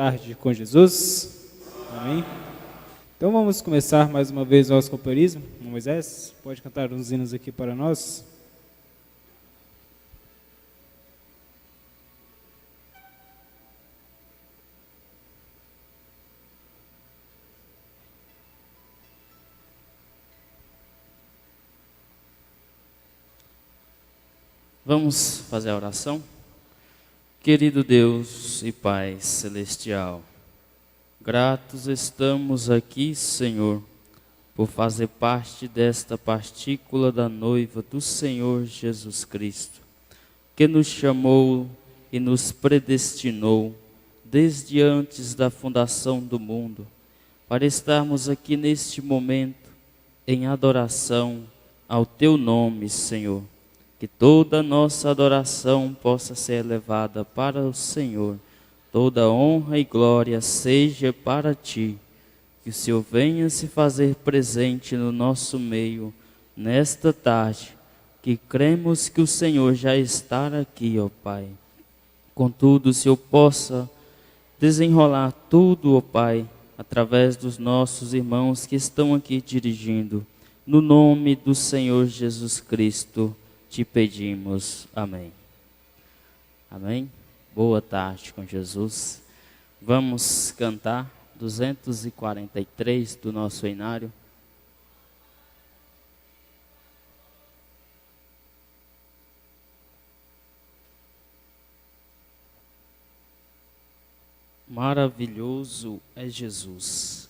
tarde com Jesus. Amém? Então vamos começar mais uma vez o nosso companheirismo. Moisés, pode cantar uns hinos aqui para nós? Vamos fazer a oração? Querido Deus e Pai Celestial, gratos estamos aqui, Senhor, por fazer parte desta partícula da noiva do Senhor Jesus Cristo, que nos chamou e nos predestinou desde antes da fundação do mundo, para estarmos aqui neste momento em adoração ao Teu nome, Senhor. Que toda nossa adoração possa ser elevada para o Senhor, toda honra e glória seja para Ti. Que o Senhor venha se fazer presente no nosso meio nesta tarde, que cremos que o Senhor já está aqui, ó Pai. Contudo, o Senhor possa desenrolar tudo, ó Pai, através dos nossos irmãos que estão aqui dirigindo, no nome do Senhor Jesus Cristo. Te pedimos. Amém. Amém. Boa tarde com Jesus. Vamos cantar 243 do nosso inário. Maravilhoso é Jesus.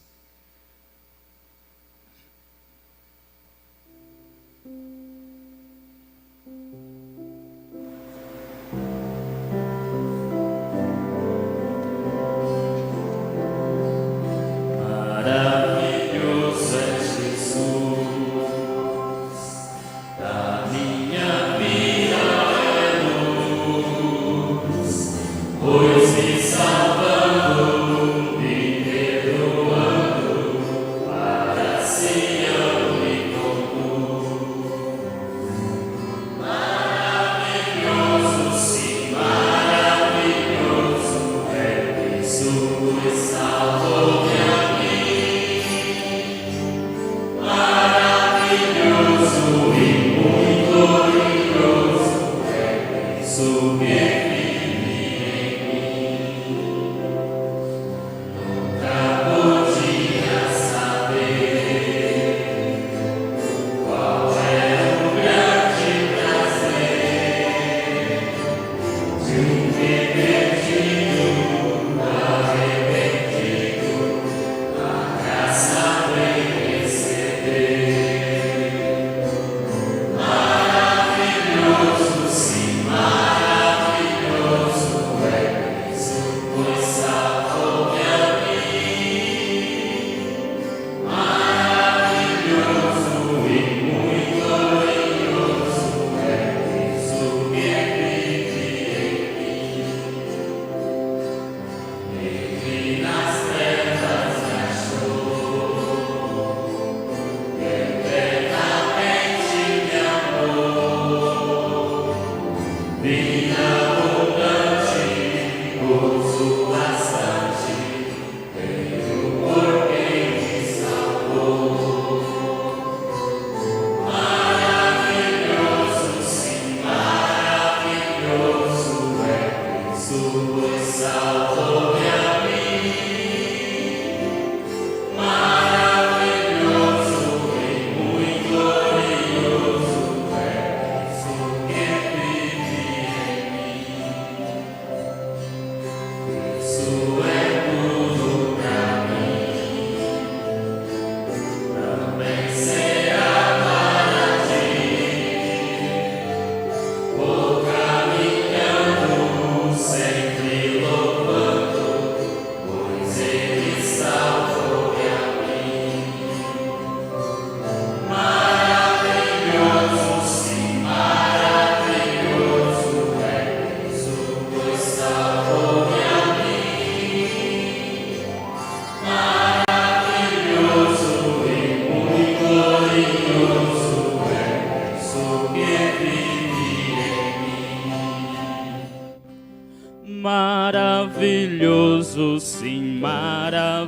maravilhoso, sim, maravilhoso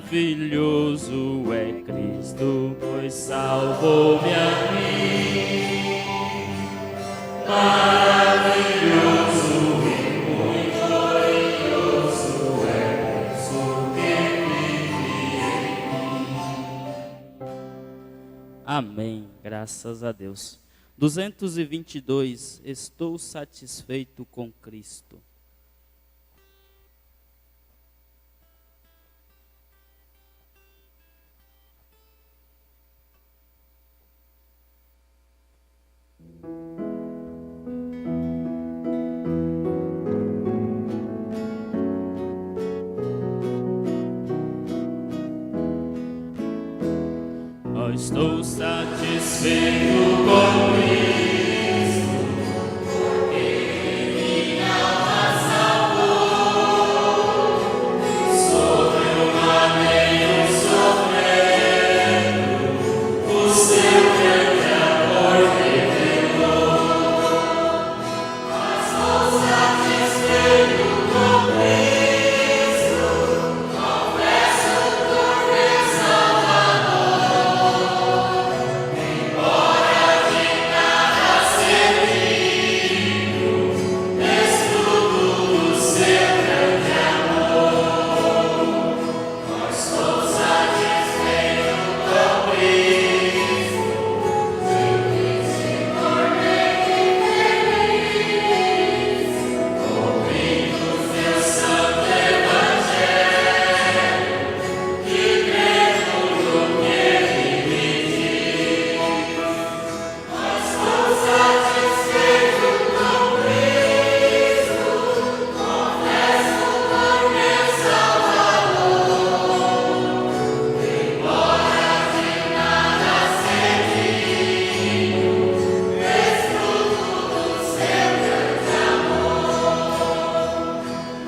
é Cristo, pois salvou-me a mim. Maravilhoso e muito glorioso é Cristo que vive em mim. Amém, graças a Deus. 222, estou satisfeito com Cristo. Eu estou satisfeito com Cristo, porque minha alma salvou. Sobre o madeiro sofrendo, o seu grande amor revelou. Mas estou satisfeito com Cristo, confesso por meu Salvador. Embora de nada servindo, desfruto do seu grande amor. Mas estou satisfeito com Cristo, se tornei feliz, ouvindo seu santo evangelho, que crendo no que ele me diz. Mas estou satisfeito com Cristo, confesso por meu Salvador. Embora de nada servindo, desfruto do seu grande amor.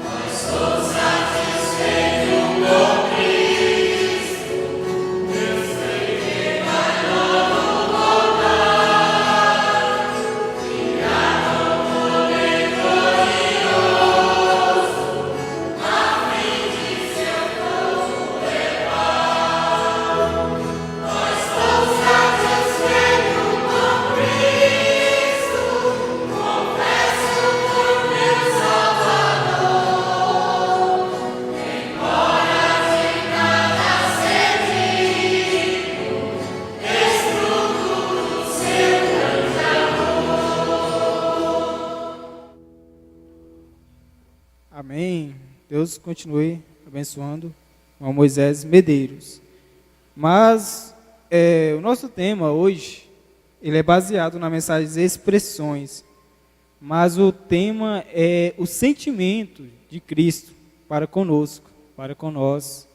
Mas estou satisfeito com Cristo, eu sei que vai logo voltar, criado poder glorioso, a fim de seu povo levar. Mas estou satisfeito com Cristo, confesso por meu Salvador. Embora de nada servindo, desfruto do seu grande amor. Amém. Deus continue abençoando o Moisés Medeiros. Mas o nosso tema hoje, ele é baseado na mensagem Expressões. Mas o tema é o sentimento de Cristo para conosco, para com nós,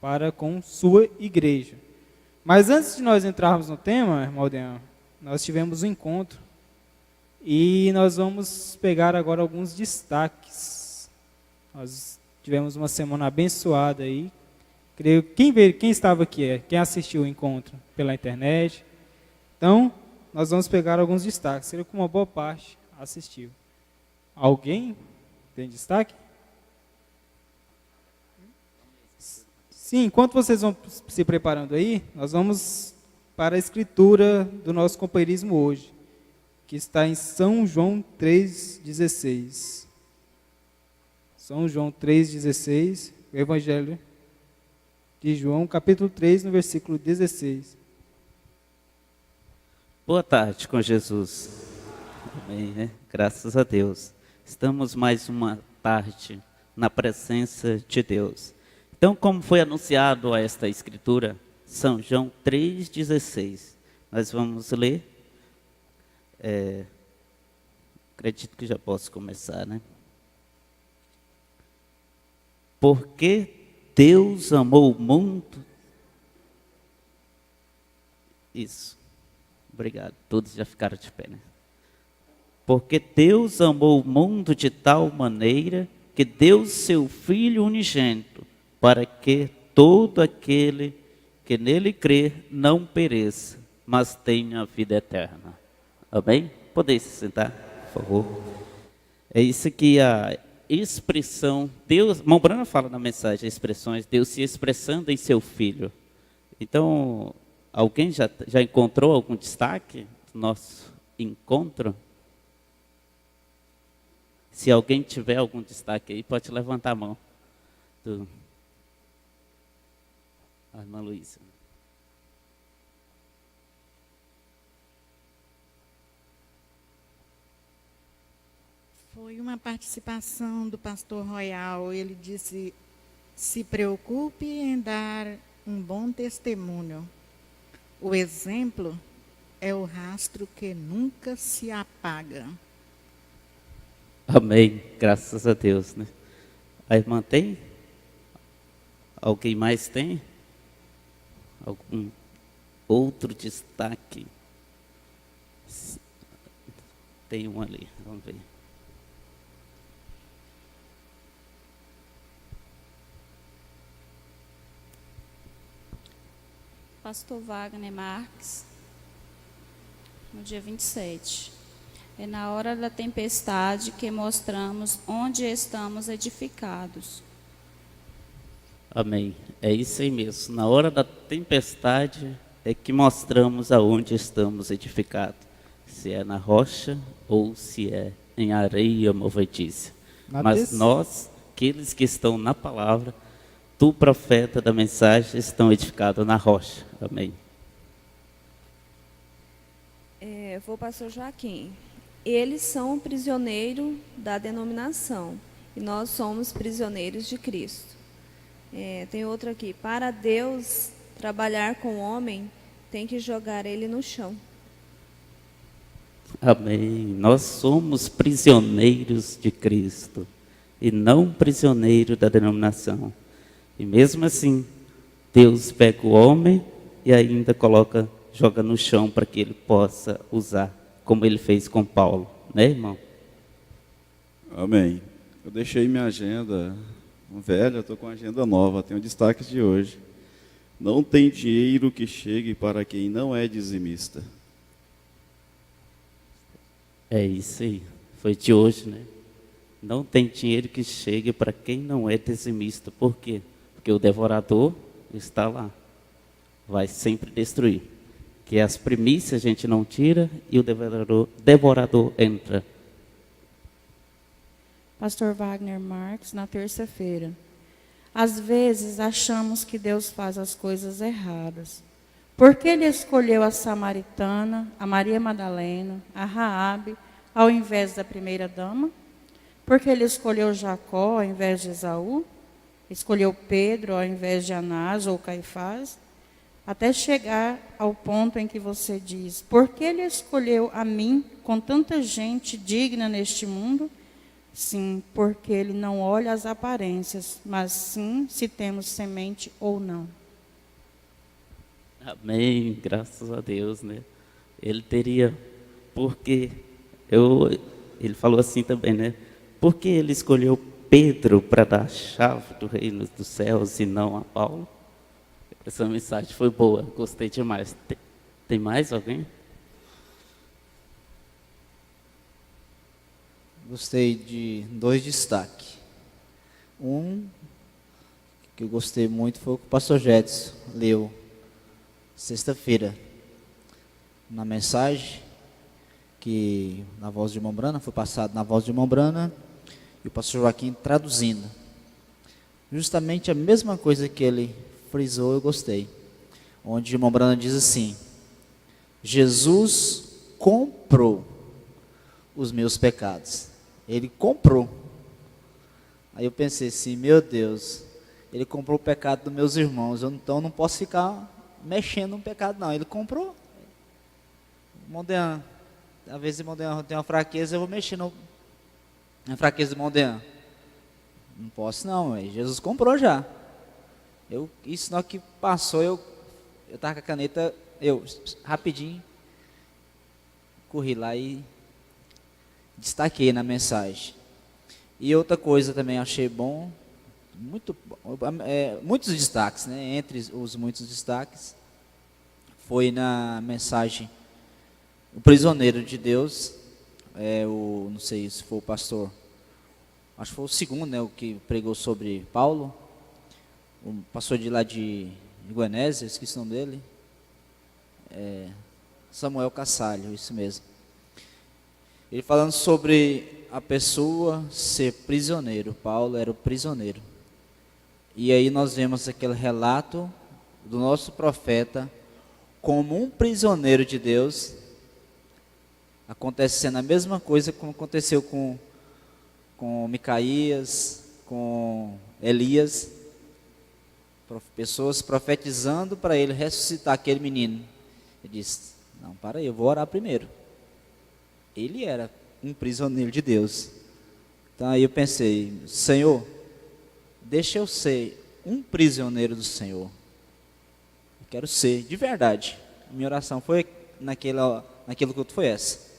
para com sua igreja. Mas antes de nós entrarmos no tema, irmão Aldeão, nós tivemos um encontro e nós vamos pegar agora alguns destaques. Nós tivemos uma semana abençoada aí. Creio quem estava aqui, quem assistiu o encontro pela internet. Então, nós vamos pegar alguns destaques. Creio que uma boa parte assistiu. Alguém tem destaque? Sim, enquanto vocês vão se preparando aí, nós vamos para a escritura do nosso companheirismo hoje, que está em São João 3,16. São João 3,16, o Evangelho de João, capítulo 3, no versículo 16. Boa tarde com Jesus. Amém, né? Graças a Deus. Estamos mais uma tarde na presença de Deus. Então, como foi anunciado a esta escritura, São João 3,16, nós vamos ler. Acredito que já posso começar, né? Porque Deus amou o mundo. Isso. Obrigado. Todos já ficaram de pé, né? Porque Deus amou o mundo de tal maneira que deu seu Filho unigênito, para que todo aquele que nele crer não pereça, mas tenha a vida eterna. Amém? Podem se sentar, por favor. É isso que expressão, Deus, Mombrana fala na mensagem, expressões, Deus se expressando em seu filho. Então, alguém já encontrou algum destaque do nosso encontro? Se alguém tiver algum destaque aí, pode levantar a mão. A irmã Luísa. Foi uma participação do pastor Royal. Ele disse: se preocupe em dar um bom testemunho. O exemplo é o rastro que nunca se apaga. Amém, graças a Deus, né? A irmã tem? Alguém mais tem? Algum outro destaque? Tem um ali, vamos ver. Pastor Wagner Marques, no dia 27. É na hora da tempestade que mostramos onde estamos edificados. Amém. É isso aí mesmo. Na hora da tempestade é que mostramos aonde estamos edificados. Se é na rocha ou se é em areia movediça. Mas nós, aqueles que estão na palavra, tu, profeta da mensagem, estão edificados na rocha. Amém. Vou para o pastor Joaquim. Eles são prisioneiros da denominação e nós somos prisioneiros de Cristo. Tem outro aqui. Para Deus trabalhar com o homem, tem que jogar ele no chão. Amém. Nós somos prisioneiros de Cristo e não prisioneiros da denominação. E mesmo assim, Deus pega o homem e ainda joga no chão para que ele possa usar, como ele fez com Paulo, né, irmão? Amém. Eu deixei minha agenda velha, estou com a agenda nova, tenho destaques de hoje. Não tem dinheiro que chegue para quem não é dizimista. É isso aí, foi de hoje, né? Não tem dinheiro que chegue para quem não é dizimista. Por quê? Porque o devorador está lá, vai sempre destruir. Que as primícias a gente não tira e o devorador entra. Pastor Wagner Marques, na terça-feira. Às vezes achamos que Deus faz as coisas erradas. Por que ele escolheu a samaritana, a Maria Madalena, a Raabe, ao invés da primeira dama? Por que ele escolheu Jacó ao invés de Esaú? Escolheu Pedro ao invés de Anás ou Caifás? Até chegar ao ponto em que você diz: por que ele escolheu a mim com tanta gente digna neste mundo? Sim, porque ele não olha as aparências, mas sim se temos semente ou não. Amém, graças a Deus, né? Ele teria, ele falou assim também, né? Por que ele escolheu Pedro para dar a chave do reino dos céus e não a Paulo? Essa mensagem foi boa, gostei demais. Tem mais alguém? Gostei de 2 destaques. Um que eu gostei muito foi o que o pastor Jedson leu sexta-feira na mensagem, que na voz de Mombrana, foi passado na voz de Mombrana, e o pastor Joaquim traduzindo. Justamente a mesma coisa que ele frisou, eu gostei. Onde Mombrana diz assim: Jesus comprou os meus pecados. Ele comprou. Aí eu pensei assim: meu Deus, ele comprou o pecado dos meus irmãos, então não posso ficar mexendo no pecado não. Ele comprou. Mondean, às vezes Mondean tem uma fraqueza, eu vou mexer na fraqueza do Mondean. Não posso não, Jesus comprou já. Isso não que passou, eu estava com a caneta, rapidinho corri lá e destaquei na mensagem. E outra coisa também achei bom, muitos destaques, né? Entre os muitos destaques, foi na mensagem o prisioneiro de Deus, não sei se foi o pastor acho que foi o segundo, né, o que pregou sobre Paulo, o pastor de lá de Goianésia, esqueci o nome dele, Samuel Cassalho, isso mesmo. Ele falando sobre a pessoa ser prisioneiro. Paulo era o prisioneiro. E aí nós vemos aquele relato do nosso profeta como um prisioneiro de Deus, acontecendo a mesma coisa como aconteceu com Micaías, com Elias, pessoas profetizando para ele ressuscitar aquele menino. Ele disse: não, para aí, eu vou orar primeiro. Ele era um prisioneiro de Deus. Então aí eu pensei: Senhor, deixa eu ser um prisioneiro do Senhor. Eu quero ser, de verdade. Minha oração foi naquele culto foi essa.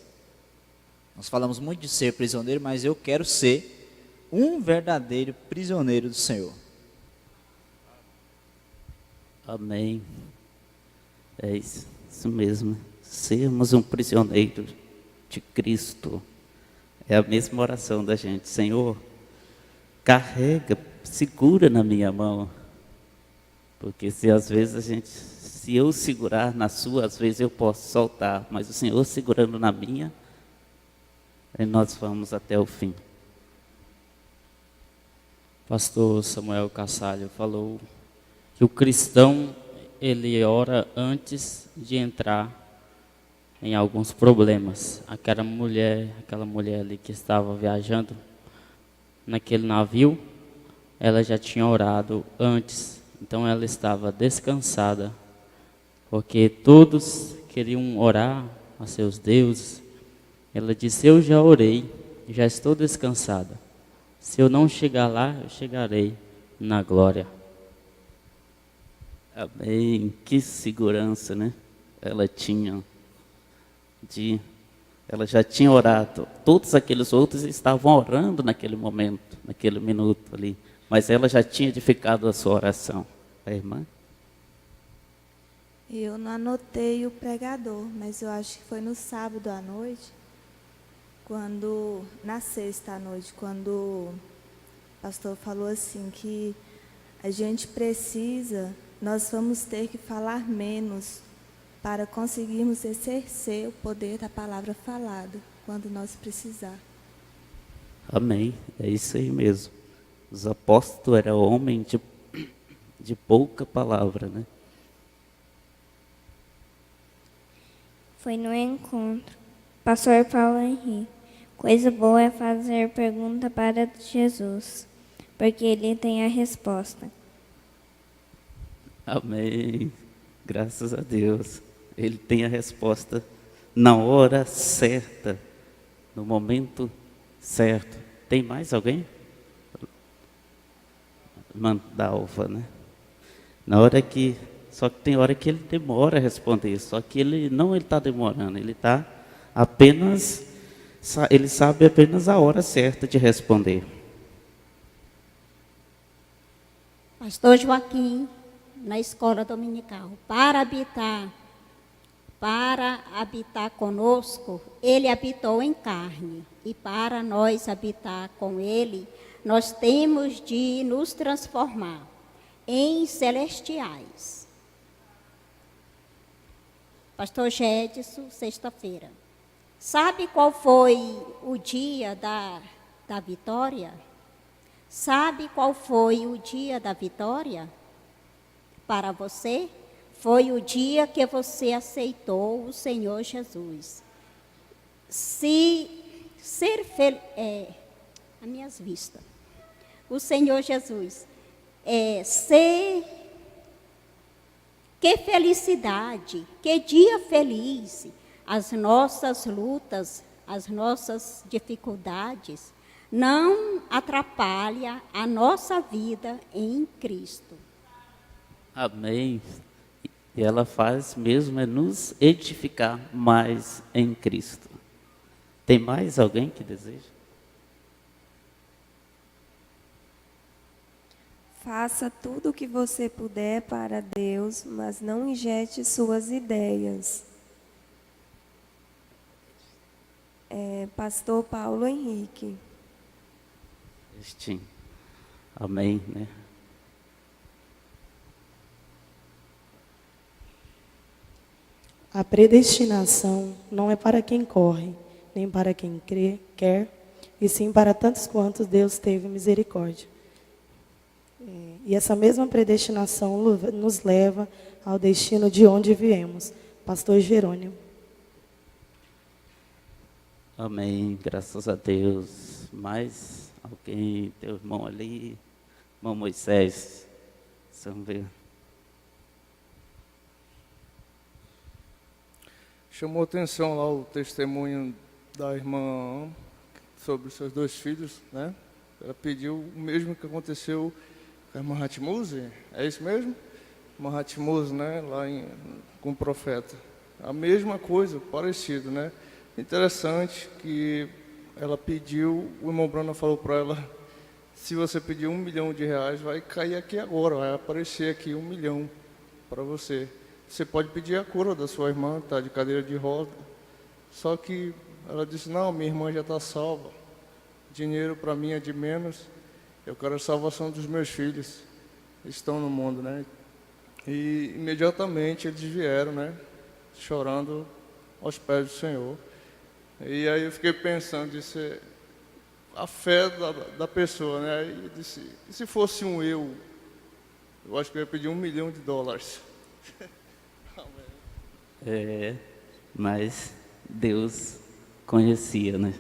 Nós falamos muito de ser prisioneiro, mas eu quero ser um verdadeiro prisioneiro do Senhor. Amém. É isso mesmo. Sermos um prisioneiro de Cristo. É a mesma oração da gente. Senhor, carrega, segura na minha mão. Porque se às vezes se eu segurar na sua, às vezes eu posso soltar, mas o Senhor segurando na minha, aí nós vamos até o fim. Pastor Samuel Cassalho falou que o cristão, ele ora antes de entrar em alguns problemas. Aquela mulher ali que estava viajando naquele navio, ela já tinha orado antes, então ela estava descansada, porque todos queriam orar a seus deuses. Ela disse: eu já orei, já estou descansada. Se eu não chegar lá, eu chegarei na glória. Amém. Que segurança, né? Ela já tinha orado. Todos aqueles outros estavam orando naquele momento, naquele minuto ali. Mas ela já tinha edificado a sua oração. A irmã? Eu não anotei o pregador, mas eu acho que foi no sábado à noite, na sexta à noite, quando o pastor falou assim que a gente nós vamos ter que falar menos para conseguirmos exercer o poder da palavra falada, quando nós precisar. Amém, é isso aí mesmo. Os apóstolos eram homens de pouca palavra, né? Foi no encontro. Pastor Paulo Henrique. Coisa boa é fazer pergunta para Jesus, porque ele tem a resposta. Amém. Graças a Deus. Ele tem a resposta na hora certa, no momento certo. Tem mais alguém? Mandalva, né? Só que tem hora que ele demora a responder. Só que ele está demorando. Ele sabe apenas a hora certa de responder. Pastor Joaquim, na escola dominical, para habitar conosco, ele habitou em carne, e para nós habitar com ele, nós temos de nos transformar em celestiais. Pastor Gedson, sexta-feira. Sabe qual foi o dia da vitória? Sabe qual foi o dia da vitória para você? Foi o dia que você aceitou o Senhor Jesus. A minhas vistas, o Senhor Jesus, que felicidade, que dia feliz. As nossas lutas, as nossas dificuldades não atrapalham a nossa vida em Cristo. Amém. E ela faz mesmo nos edificar mais em Cristo. Tem mais alguém que deseja? Faça tudo o que você puder para Deus, mas não injete suas ideias. Pastor Paulo Henrique. Celestino. Amém, né? A predestinação não é para quem corre, nem para quem crê, quer, e sim para tantos quantos Deus teve misericórdia. E essa mesma predestinação nos leva ao destino de onde viemos. Pastor Jerônimo. Amém, graças a Deus. Mais alguém, teu irmão ali, irmão Moisés, vamos ver. Chamou atenção lá o testemunho da irmã sobre os seus 2 filhos, né? Ela pediu o mesmo que aconteceu com a irmã Hatmuse, é isso mesmo? Irmã Hatmuse, né? Lá com o profeta. A mesma coisa, parecido, né? Interessante que ela pediu, o irmão Brana falou para ela, se você pedir R$1 milhão, vai cair aqui agora, vai aparecer aqui 1 milhão para você. Você pode pedir a cura da sua irmã, está de cadeira de roda. Só que ela disse, não, minha irmã já está salva. Dinheiro para mim é de menos. Eu quero a salvação dos meus filhos. Eles estão no mundo, né? E imediatamente eles vieram, né? Chorando aos pés do Senhor. E aí eu fiquei pensando, disse, a fé da pessoa, né? Aí eu disse, e se fosse eu acho que eu ia pedir $1 milhão. Mas Deus conhecia, né?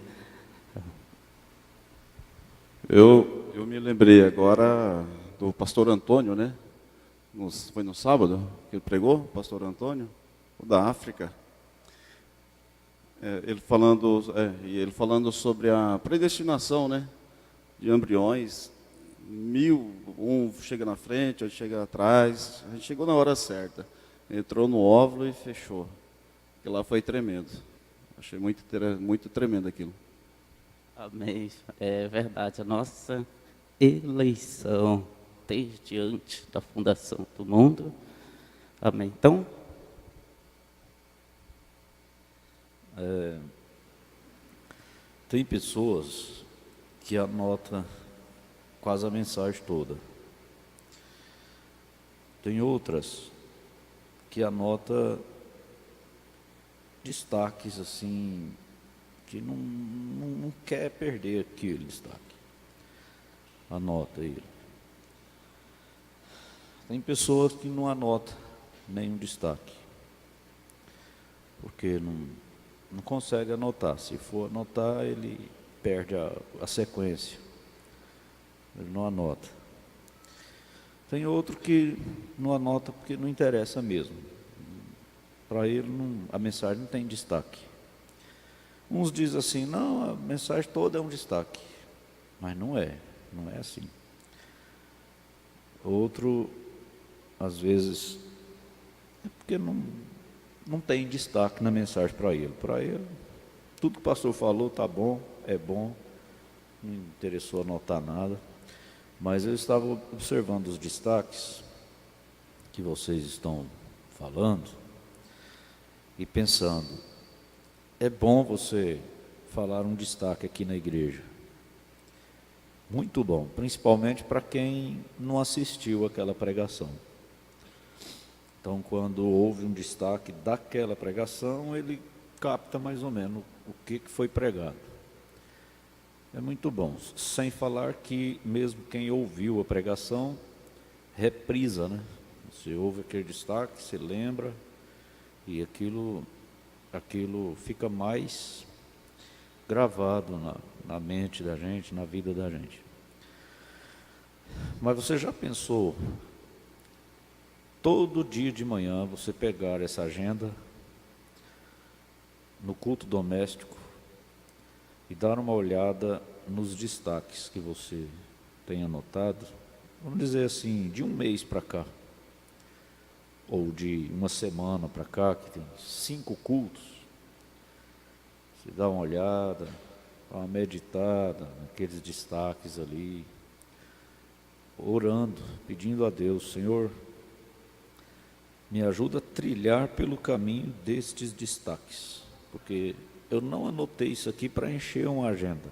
Eu me lembrei agora do pastor Antônio, né? Foi no sábado que ele pregou, o pastor Antônio, da África. Ele falando sobre a predestinação, né? De embriões. Um chega na frente, outro chega atrás. A gente chegou na hora certa. Entrou no óvulo e fechou. Porque lá foi tremendo. Achei muito tremendo aquilo. Amém. É verdade. A nossa eleição, desde antes da fundação do mundo. Amém. Então, tem pessoas que anotam quase a mensagem toda. Tem outras que anota destaques assim, que não quer perder aquele destaque. Anota ele. Tem pessoas que não anotam nenhum destaque, porque não consegue anotar. Se for anotar, ele perde a sequência. Ele não anota. Tem outro que não anota porque não interessa mesmo. Para ele, a mensagem não tem destaque. Uns dizem assim, não, a mensagem toda é um destaque. Mas não é assim. Outro, às vezes, é porque não tem destaque na mensagem para ele. Para ele, tudo que o pastor falou está bom, é bom, não interessou anotar nada. Mas eu estava observando os destaques que vocês estão falando e pensando, é bom você falar um destaque aqui na igreja. Muito bom, principalmente para quem não assistiu àquela pregação. Então, quando houve um destaque daquela pregação, ele capta mais ou menos o que foi pregado. É muito bom, sem falar que mesmo quem ouviu a pregação, reprisa, né? Você ouve aquele destaque, se lembra, e aquilo fica mais gravado na mente da gente, na vida da gente. Mas você já pensou, todo dia de manhã, você pegar essa agenda no culto doméstico e dar uma olhada nos destaques que você tem anotado, vamos dizer assim, de um mês para cá, ou de uma semana para cá, que tem 5 cultos, você dá uma olhada, dá uma meditada naqueles destaques ali, orando, pedindo a Deus, Senhor, me ajuda a trilhar pelo caminho destes destaques, porque eu não anotei isso aqui para encher uma agenda.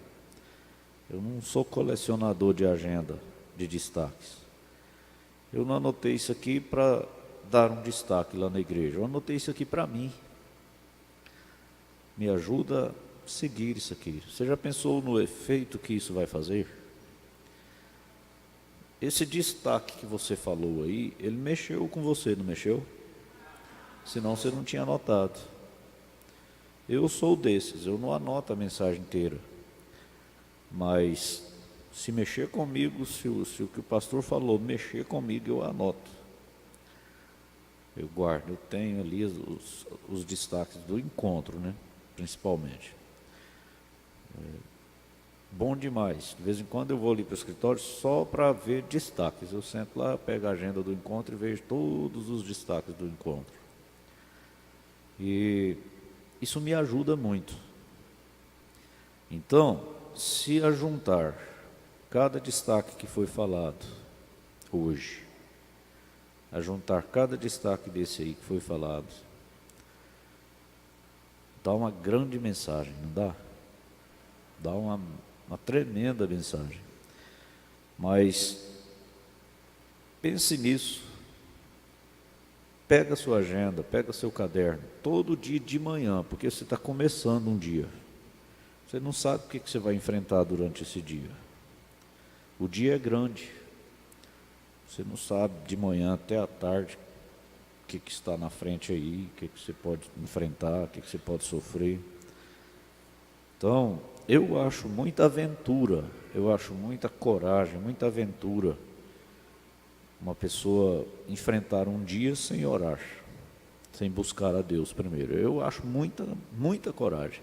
Eu não sou colecionador de agenda de destaques. Eu não anotei isso aqui para dar um destaque lá na igreja. Eu anotei isso aqui para mim. Me ajuda a seguir isso aqui. Você já pensou no efeito que isso vai fazer? Esse destaque que você falou aí, ele mexeu com você, não mexeu? Senão você não tinha anotado. Eu sou desses, eu não anoto a mensagem inteira. Mas se mexer comigo, se o que o pastor falou mexer comigo, eu anoto. Eu guardo, eu tenho ali os destaques do encontro, né? Principalmente. Bom demais. De vez em quando eu vou ali para o escritório só para ver destaques. Eu sento lá, pego a agenda do encontro e vejo todos os destaques do encontro. E isso me ajuda muito. Então, se ajuntar cada destaque que foi falado hoje, ajuntar cada destaque desse aí que foi falado, dá uma grande mensagem, não dá? Dá uma tremenda mensagem. Mas pense nisso. Pega a sua agenda, pega seu caderno, todo dia de manhã, porque você está começando um dia. Você não sabe o que você vai enfrentar durante esse dia. O dia é grande. Você não sabe de manhã até à tarde o que está na frente aí, o que você pode enfrentar, o que você pode sofrer. Então, eu acho muita aventura, eu acho muita coragem, muita aventura uma pessoa enfrentar um dia sem orar, sem buscar a Deus primeiro. Eu acho muita coragem.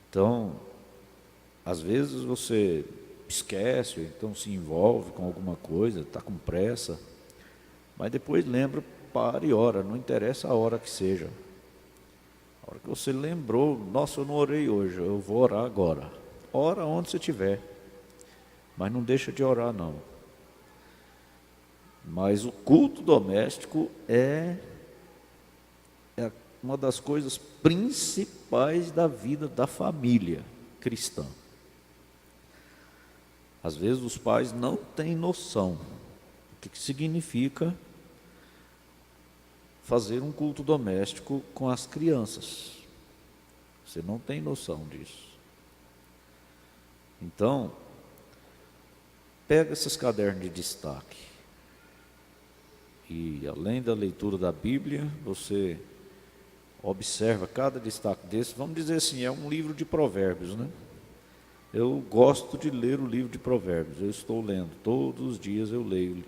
Então, às vezes você esquece, ou então se envolve com alguma coisa, está com pressa, mas depois lembra, para e ora, não interessa a hora que seja. A hora que você lembrou, nossa, eu não orei hoje, eu vou orar agora. Ora onde você estiver, mas não deixa de orar não. Mas o culto doméstico é uma das coisas principais da vida da família cristã. Às vezes os pais não têm noção do que significa fazer um culto doméstico com as crianças. Você não tem noção disso. Então, pega esses cadernos de destaque. E além da leitura da Bíblia, você observa cada destaque desse. Vamos dizer assim, é um livro de provérbios, né? Eu gosto de ler o livro de provérbios. Eu estou lendo, todos os dias eu leio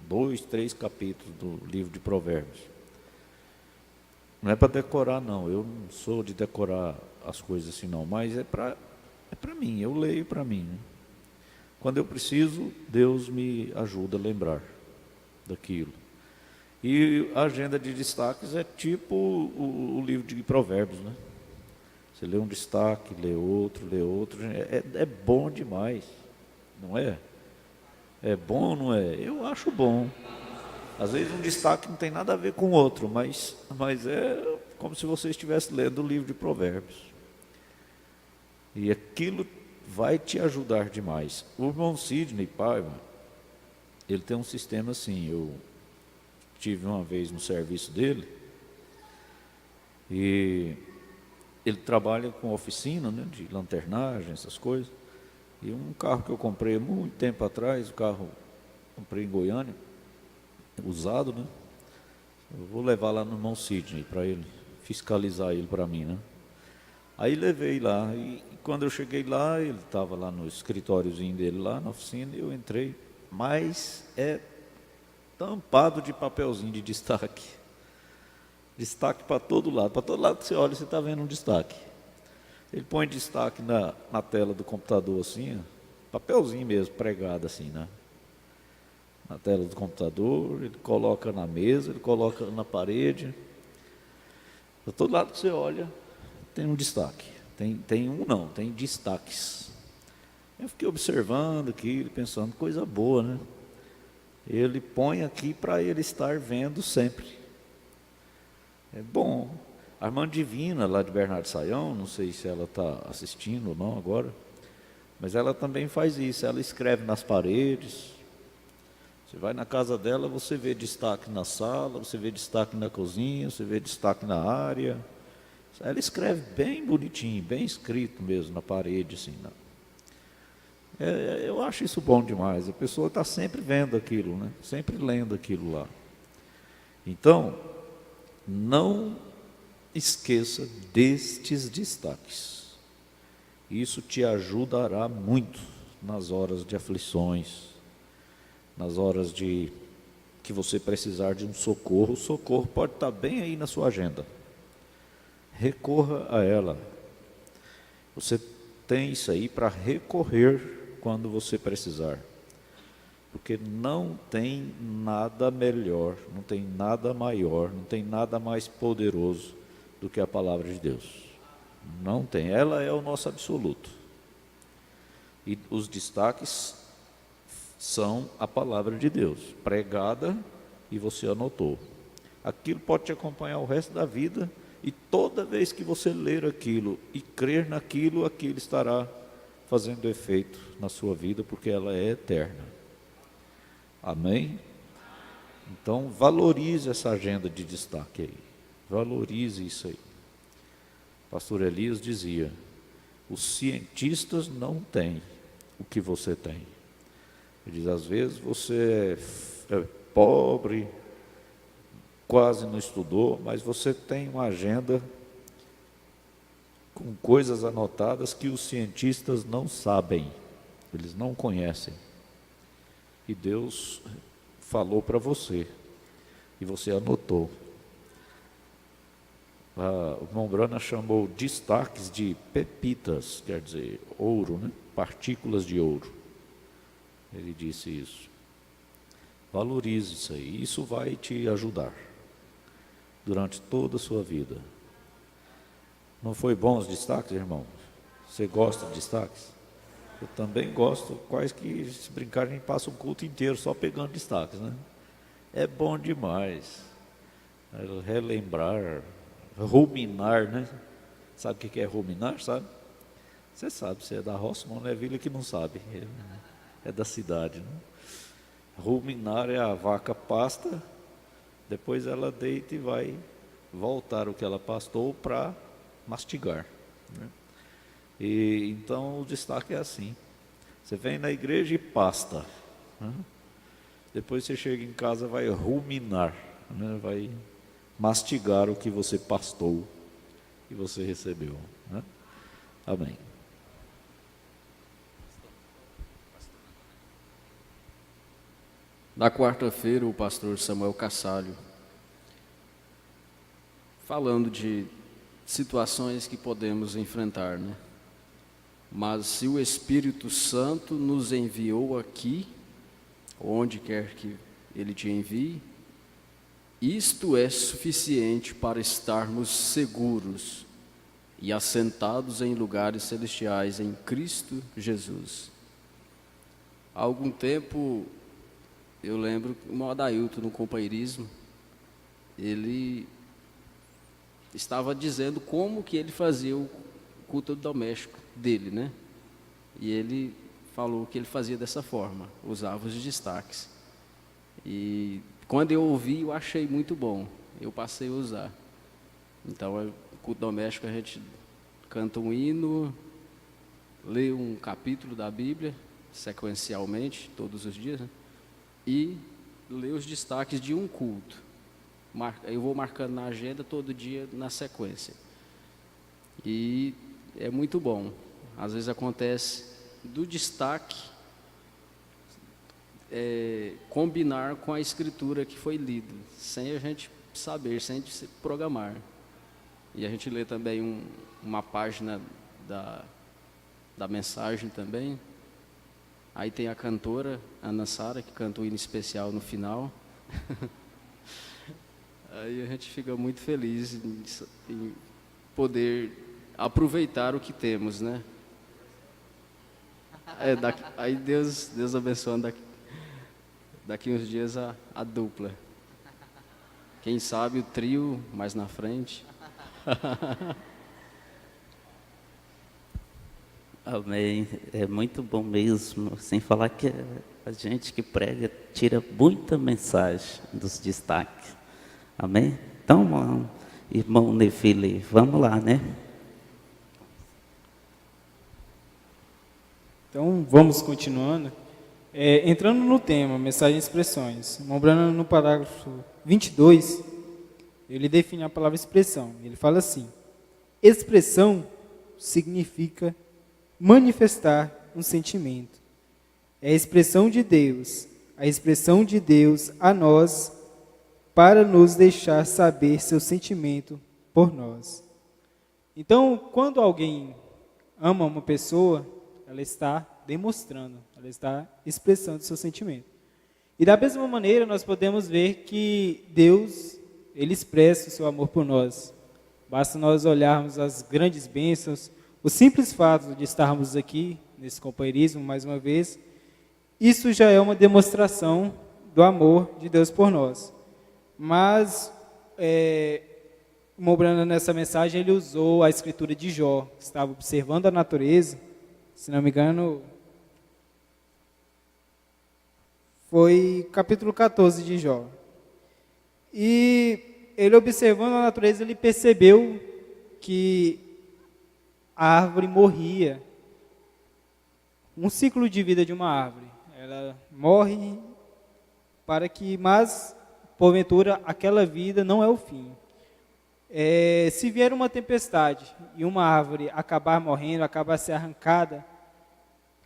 2, 3 capítulos do livro de provérbios. Não é para decorar não, eu não sou de decorar as coisas assim não, mas é para mim, eu leio para mim, né? Quando eu preciso, Deus me ajuda a lembrar daquilo. E a agenda de destaques é tipo o livro de provérbios, né? Você lê um destaque, lê outro, é bom demais, não é? É bom ou não é? Eu acho bom. Às vezes um destaque não tem nada a ver com o outro, mas é como se você estivesse lendo o livro de provérbios. E aquilo vai te ajudar demais. O irmão Sidney Paiva, ele tem um sistema assim, eu tive uma vez no serviço dele, e ele trabalha com oficina, né, de lanternagem, essas coisas, e um carro que eu comprei há muito tempo atrás, o carro comprei em Goiânia, usado, né, eu vou levar lá no irmão Sidney, para ele fiscalizar ele para mim, né. Aí levei lá, e quando eu cheguei lá, ele estava lá no escritóriozinho dele, lá na oficina, e eu entrei, mas é tampado de papelzinho de destaque. Destaque para todo lado que você olha, você está vendo um destaque. Ele põe destaque na tela do computador assim, ó, papelzinho mesmo, pregado assim, né? Na tela do computador, ele coloca na mesa, ele coloca na parede. Para todo lado que você olha, tem um destaque. Tem destaques. Eu fiquei observando aquilo, pensando, coisa boa, né? Ele põe aqui para ele estar vendo sempre. É bom. A irmã Divina, lá de Bernardo Saião, não sei se ela está assistindo ou não agora, Mas ela também faz isso, ela escreve nas paredes. Você vai na casa dela, você vê destaque na sala, você vê destaque na cozinha, você vê destaque na área. Ela escreve bem bonitinho, bem escrito mesmo na parede, assim. Eu acho isso bom demais. A pessoa está sempre vendo aquilo, né? Sempre lendo aquilo lá. Então, não esqueça destes destaques. Isso te ajudará muito nas horas de aflições, nas horas de que você precisar de um socorro. O socorro pode estar bem aí na sua agenda. Recorra a ela. Você tem isso aí para recorrer quando você precisar. Porque não tem nada melhor, não tem nada maior, não tem nada mais poderoso do que a palavra de Deus. Não tem, ela é o nosso absoluto. E os destaques são a palavra de Deus, pregada e você anotou. Aquilo pode te acompanhar o resto da vida, e toda vez que você ler aquilo e crer naquilo, aquilo estará fazendo efeito na sua vida, porque ela é eterna. Amém? Então, valorize essa agenda de destaque aí. Valorize isso aí. O pastor Elias dizia: os cientistas não têm o que você tem. Ele diz: às vezes você é pobre, quase não estudou, mas você tem uma agenda com coisas anotadas que os cientistas não sabem, eles não conhecem. E Deus falou para você, e você anotou. O irmão Brana chamou destaques de pepitas, quer dizer, ouro, né? Partículas de ouro. Ele disse isso. Valorize isso aí, isso vai te ajudar durante toda a sua vida. Não foi bom os destaques, irmão? Você gosta de destaques? Eu também gosto, quase que, se brincar, a gente passa um culto inteiro só pegando destaques, né? É bom demais. Relembrar, ruminar, né? Sabe o que é ruminar, sabe? Você sabe, você é da roça, não é vila que não sabe. É da cidade, né? Ruminar é a vaca pasta, depois ela deita e vai voltar o que ela pastou para mastigar, né? E então o destaque é assim: você vem na igreja e pasta, né? Depois você chega em casa, vai ruminar, né? Vai mastigar o que você pastou e você recebeu, né? Amém. Na quarta-feira, o pastor Samuel Cassalho, falando de situações que podemos enfrentar, né? Mas se o Espírito Santo nos enviou aqui, onde quer que Ele te envie, isto é suficiente para estarmos seguros e assentados em lugares celestiais em Cristo Jesus. Há algum tempo, eu lembro que o Adailton, no companheirismo, ele estava dizendo como que ele fazia o culto doméstico dele, né? E ele falou que ele fazia dessa forma, usava os destaques. E quando eu ouvi, eu achei muito bom, eu passei a usar. Então, o culto doméstico, a gente canta um hino, lê um capítulo da Bíblia, sequencialmente, todos os dias, né? E lê os destaques de um culto. Eu vou marcando na agenda todo dia na sequência. E é muito bom. Às vezes acontece do destaque combinar com a escritura que foi lida, sem a gente saber, sem se programar. E a gente lê também uma página da mensagem também. Aí tem a cantora Ana Sara, que canta o hino especial no final. Aí a gente fica muito feliz em poder aproveitar o que temos, né? Aí Deus abençoando daqui uns dias a dupla. Quem sabe o trio mais na frente. Amém. É muito bom mesmo. Sem falar que a gente que prega tira muita mensagem dos destaques. Amém? Então, irmão Nefili, vamos lá, né? Então, vamos continuando. Entrando no tema, mensagem e expressões. Lembrando no parágrafo 22, ele define a palavra expressão. Ele fala assim: expressão significa manifestar um sentimento. É a expressão de Deus a nós, para nos deixar saber seu sentimento por nós. Então, quando alguém ama uma pessoa, ela está demonstrando, ela está expressando seu sentimento. E da mesma maneira, nós podemos ver que Deus, Ele expressa o seu amor por nós. Basta nós olharmos as grandes bênçãos, o simples fato de estarmos aqui, nesse companheirismo, mais uma vez, isso já é uma demonstração do amor de Deus por nós. Mas, Mombrana, nessa mensagem, ele usou a escritura de Jó, que estava observando a natureza, se não me engano, foi capítulo 14 de Jó. E ele observando a natureza, ele percebeu que a árvore morria. Um ciclo de vida de uma árvore. Ela morre mas, porventura, aquela vida não é o fim. Se vier uma tempestade e uma árvore acabar morrendo, acabar ser arrancada,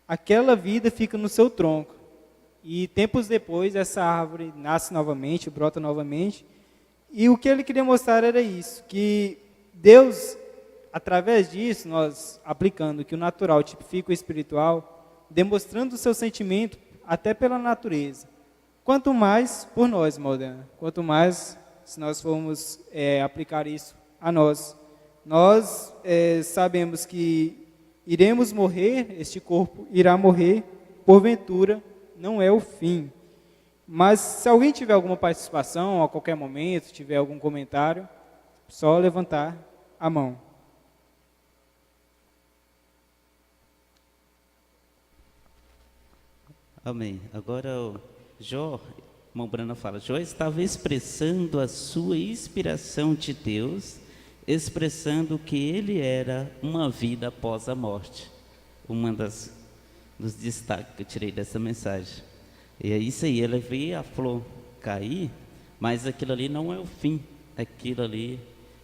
aquela vida fica no seu tronco. E tempos depois, essa árvore nasce novamente, brota novamente. E o que ele queria mostrar era isso, que Deus, através disso, nós aplicando que o natural tipifica o espiritual, demonstrando o seu sentimento até pela natureza. Quanto mais por nós, Moderna, quanto mais se nós formos aplicar isso a nós. Nós sabemos que iremos morrer, este corpo irá morrer, porventura não é o fim. Mas se alguém tiver alguma participação, a qualquer momento, tiver algum comentário, só levantar a mão. Amém. Agora, Jó, Mombrana fala, Jó estava expressando a sua inspiração de Deus, expressando que ele era uma vida após a morte. Dos destaques que eu tirei dessa mensagem. E é isso aí, ele vê a flor cair, mas aquilo ali não é o fim. Aquilo ali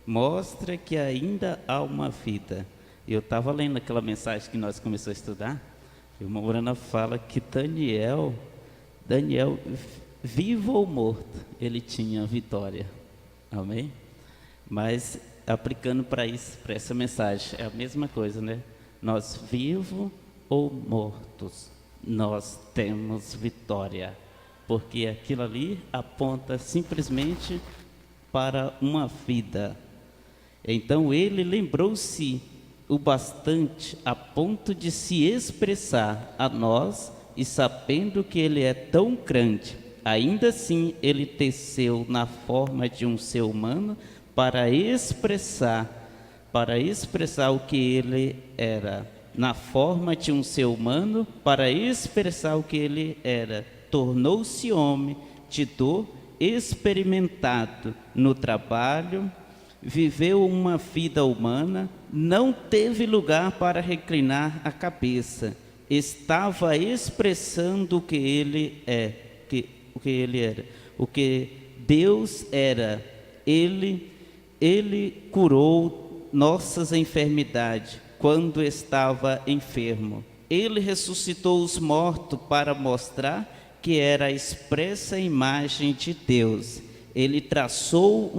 mostra que ainda há uma vida. E eu estava lendo aquela mensagem que nós começamos a estudar, e o Mombrana fala que Daniel, vivo ou morto, ele tinha vitória. Amém? Mas aplicando para isso, para essa mensagem, é a mesma coisa, né? Nós vivos ou mortos, nós temos vitória, porque aquilo ali aponta simplesmente para uma vida. Então ele lembrou-se o bastante a ponto de se expressar a nós, e sabendo que ele é tão grande, ainda assim ele teceu na forma de um ser humano para expressar o que ele era. Na forma de um ser humano, para expressar o que ele era. Tornou-se homem de dor, experimentado no trabalho, viveu uma vida humana, não teve lugar para reclinar a cabeça, estava expressando o que ele era, o que Deus era. Ele curou nossas enfermidades quando estava enfermo. Ele ressuscitou os mortos para mostrar que era a expressa imagem de Deus. Ele traçou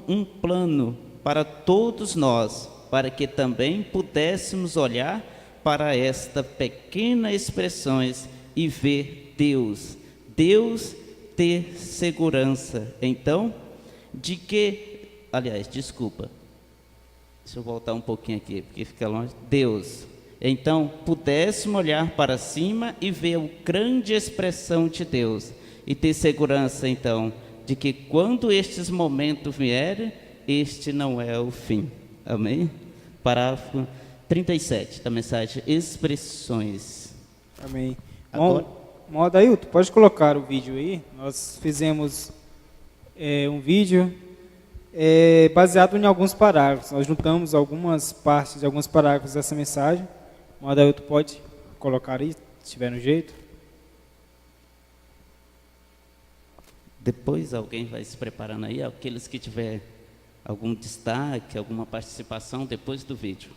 um plano para todos nós, para que também pudéssemos olhar para esta pequena expressões e ver Deus ter segurança. Então, deixa eu voltar um pouquinho aqui, porque fica longe. Deus. Então, pudéssemos olhar para cima e ver a grande expressão de Deus. E ter segurança, então, de que quando estes momentos vierem, este não é o fim. Amém? Parágrafo 37, da mensagem Expressões. Amém. Agora, Adailton, pode colocar o vídeo aí. Nós fizemos um vídeo baseado em alguns parágrafos. Nós juntamos algumas partes de alguns parágrafos dessa mensagem. Adailton, pode colocar aí, se tiver no jeito. depois alguém vai se preparando aí, aqueles que tiver algum destaque, alguma participação depois do vídeo.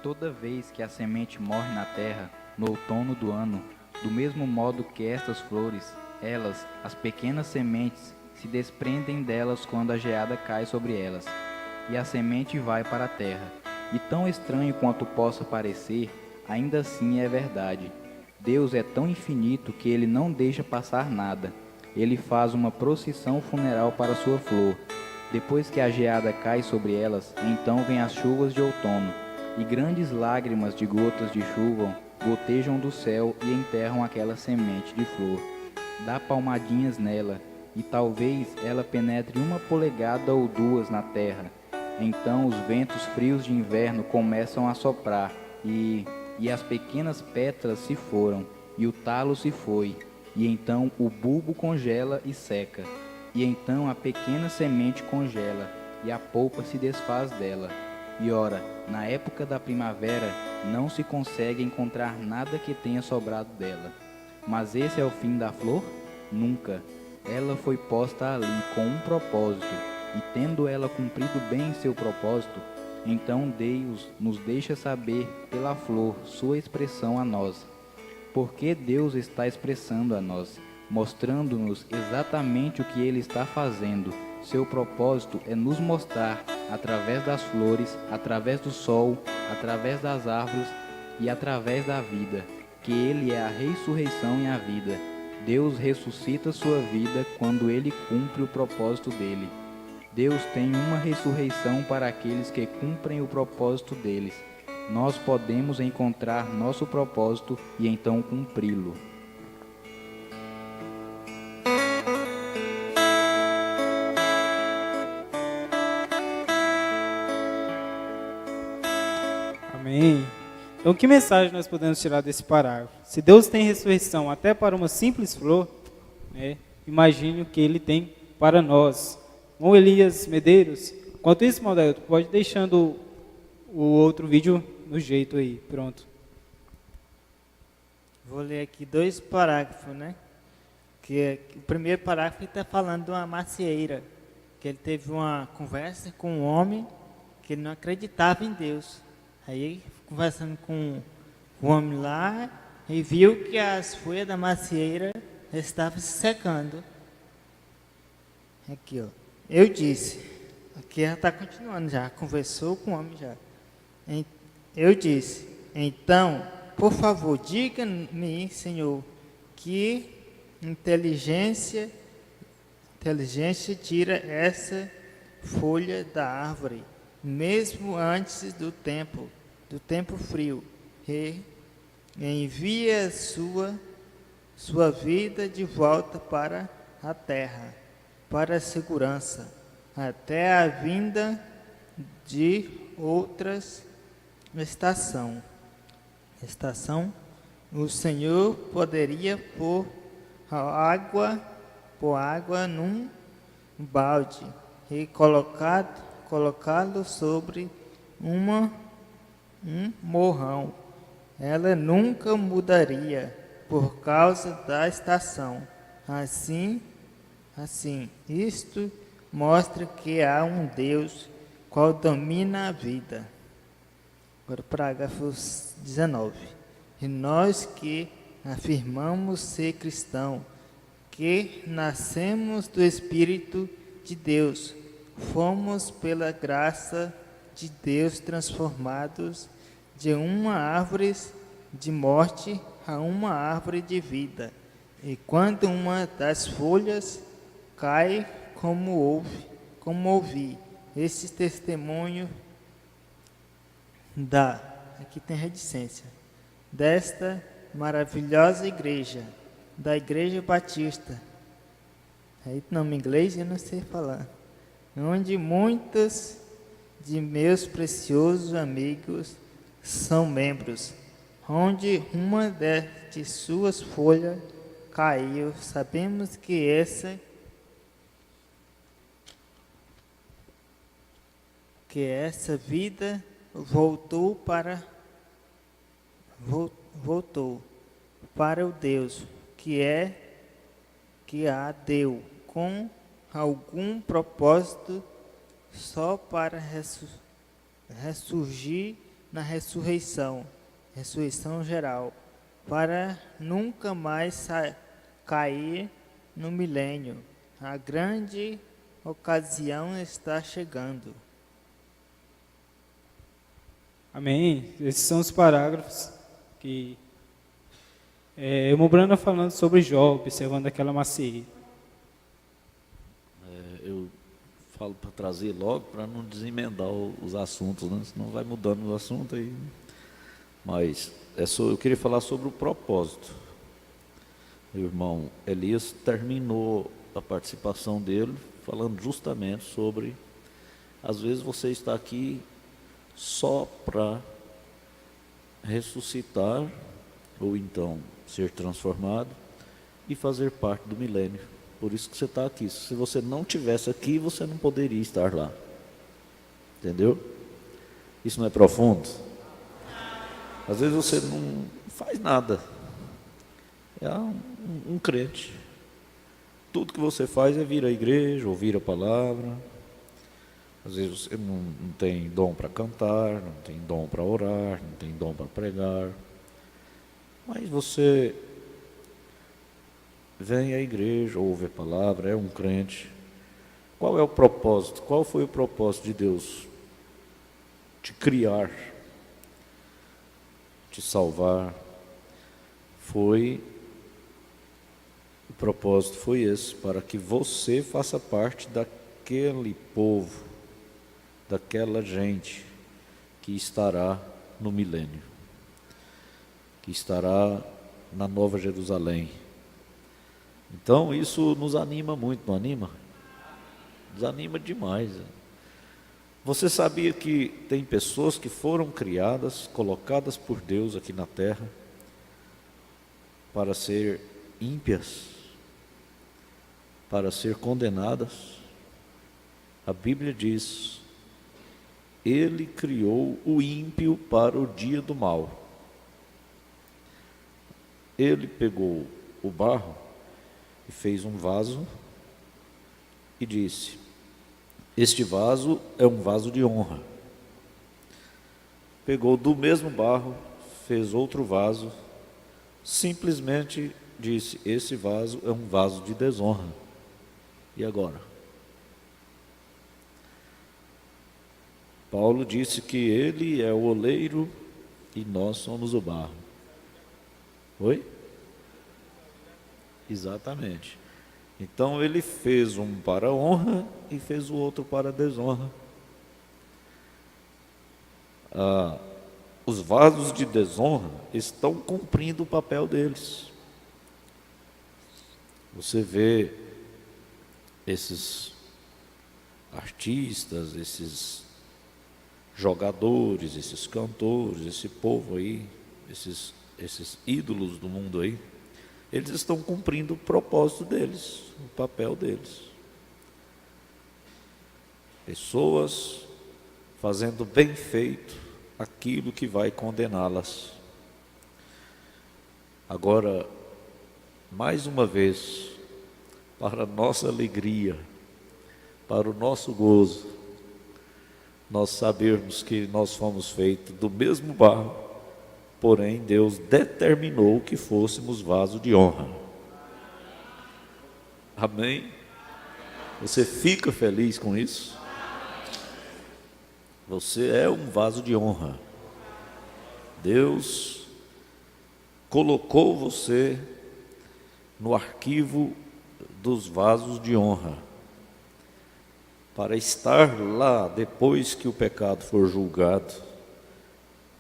Toda vez que a semente morre na terra, no outono do ano, do mesmo modo que estas flores, elas, as pequenas sementes, se desprendem delas quando a geada cai sobre elas, e a semente vai para a terra. E tão estranho quanto possa parecer, ainda assim é verdade. Deus é tão infinito que Ele não deixa passar nada. Ele faz uma procissão funeral para sua flor. Depois que a geada cai sobre elas, então vêm as chuvas de outono. E grandes lágrimas de gotas de chuva gotejam do céu e enterram aquela semente de flor. Dá palmadinhas nela, e talvez ela penetre 1 polegada ou 2 na terra. Então os ventos frios de inverno começam a soprar, e as pequenas pétalas se foram, e o talo se foi, e então o bulbo congela e seca, e então a pequena semente congela, e a polpa se desfaz dela. E ora, na época da primavera, não se consegue encontrar nada que tenha sobrado dela. Mas esse é o fim da flor? Nunca. Ela foi posta ali com um propósito, e tendo ela cumprido bem seu propósito, então Deus nos deixa saber pela flor sua expressão a nós. Porque Deus está expressando a nós, mostrando-nos exatamente o que Ele está fazendo. Seu propósito é nos mostrar, através das flores, através do sol, através das árvores e através da vida, que Ele é a ressurreição e a vida. Deus ressuscita sua vida quando Ele cumpre o propósito dele. Deus tem uma ressurreição para aqueles que cumprem o propósito deles. Nós podemos encontrar nosso propósito e então cumpri-lo. Amém. Então, que mensagem nós podemos tirar desse parágrafo? Se Deus tem ressurreição até para uma simples flor, né, imagine o que Ele tem para nós. Bom, Elias Medeiros, enquanto isso, Maldailton, pode ir deixando o outro vídeo no jeito aí, pronto. Vou ler aqui 2 parágrafos, né? O primeiro parágrafo está falando de uma macieira, que ele teve uma conversa com um homem que ele não acreditava em Deus. Aí, conversando com o homem lá, e viu que as folhas da macieira estavam se secando. Aqui, ó. Eu disse, aqui ela está continuando já, conversou com o homem já. Eu disse, então, por favor, diga-me, Senhor, que inteligência tira essa folha da árvore, mesmo antes do tempo frio, e envia sua vida de volta para a terra, para a segurança, até a vinda de outras estação. O Senhor poderia pôr água num balde e colocá-lo sobre um morrão. Ela nunca mudaria por causa da estação. Assim, isto mostra que há um Deus qual domina a vida. Agora, parágrafo 19. E nós que afirmamos ser cristãos, que nascemos do Espírito de Deus, fomos pela graça de Deus transformados de uma árvore de morte a uma árvore de vida. E quando uma das folhas cai, como ouvi, esse testemunho aqui tem reticência, desta maravilhosa igreja, da Igreja Batista, aí nome em inglês eu não sei falar, onde muitos de meus preciosos amigos são membros, onde uma de suas folhas caiu, sabemos que essa vida voltou para o Deus que a deu com algum propósito só para ressurgir na ressurreição geral, para nunca mais cair no milênio. A grande ocasião está chegando. Amém. Esses são os parágrafos que Mobrana falando sobre Jó, observando aquela macieira. Eu falo para trazer logo, para não desemendar os assuntos, né? Senão vai mudando o assunto aí. Mas eu queria falar sobre o propósito. O irmão Elias terminou a participação dele falando justamente sobre, às vezes você está aqui só para ressuscitar, ou então ser transformado e fazer parte do milênio. Por isso que você está aqui. Se você não estivesse aqui, você não poderia estar lá. Entendeu? Isso não é profundo? Às vezes você não faz nada. É um crente. Tudo que você faz é vir à igreja, ouvir a palavra. Às vezes você não tem dom para cantar, não tem dom para orar, não tem dom para pregar. Mas você vem à igreja, ouve a palavra, é um crente. Qual é o propósito? Qual foi o propósito de Deus? Te criar, te salvar. O propósito foi esse, para que você faça parte daquele povo, daquela gente que estará no milênio, que estará na Nova Jerusalém. Então isso nos anima muito, não anima? Nos anima demais. Você sabia que tem pessoas que foram criadas, colocadas por Deus aqui na terra, para ser ímpias, para ser condenadas? A Bíblia diz: Ele criou o ímpio para o dia do mal. Ele pegou o barro e fez um vaso e disse: este vaso é um vaso de honra. Pegou do mesmo barro, fez outro vaso, simplesmente disse: esse vaso é um vaso de desonra. E agora? Paulo disse que ele é o oleiro e nós somos o barro. Oi? Exatamente. Então ele fez um para a honra e fez o outro para a desonra. Os vasos de desonra estão cumprindo o papel deles. Você vê esses artistas, esses jogadores, esses cantores, esse povo aí, esses ídolos do mundo aí, eles estão cumprindo o propósito deles, o papel deles. Pessoas fazendo bem feito aquilo que vai condená-las. Agora, mais uma vez, para a nossa alegria, para o nosso gozo, nós sabermos que nós fomos feitos do mesmo barro, porém Deus determinou que fôssemos vaso de honra. Amém? Você fica feliz com isso? Você é um vaso de honra. Deus colocou você no arquivo dos vasos de honra, para estar lá depois que o pecado for julgado,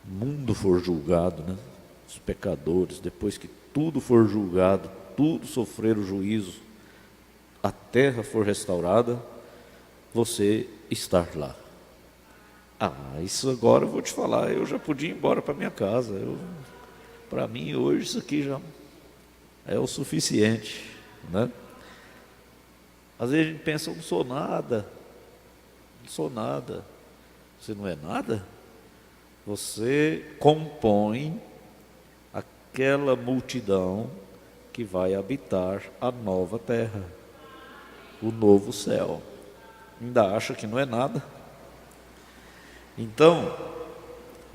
o mundo for julgado, né? Os pecadores, depois que tudo for julgado, tudo sofrer o juízo, a terra for restaurada, você estar lá. Isso agora eu vou te falar, eu já podia ir embora para minha casa. Para mim hoje isso aqui já é o suficiente, né? Às vezes a gente pensa, eu não sou nada. Não sou nada. Você não é nada? Você compõe aquela multidão que vai habitar a nova terra, o novo céu. Ainda acha que não é nada? Então,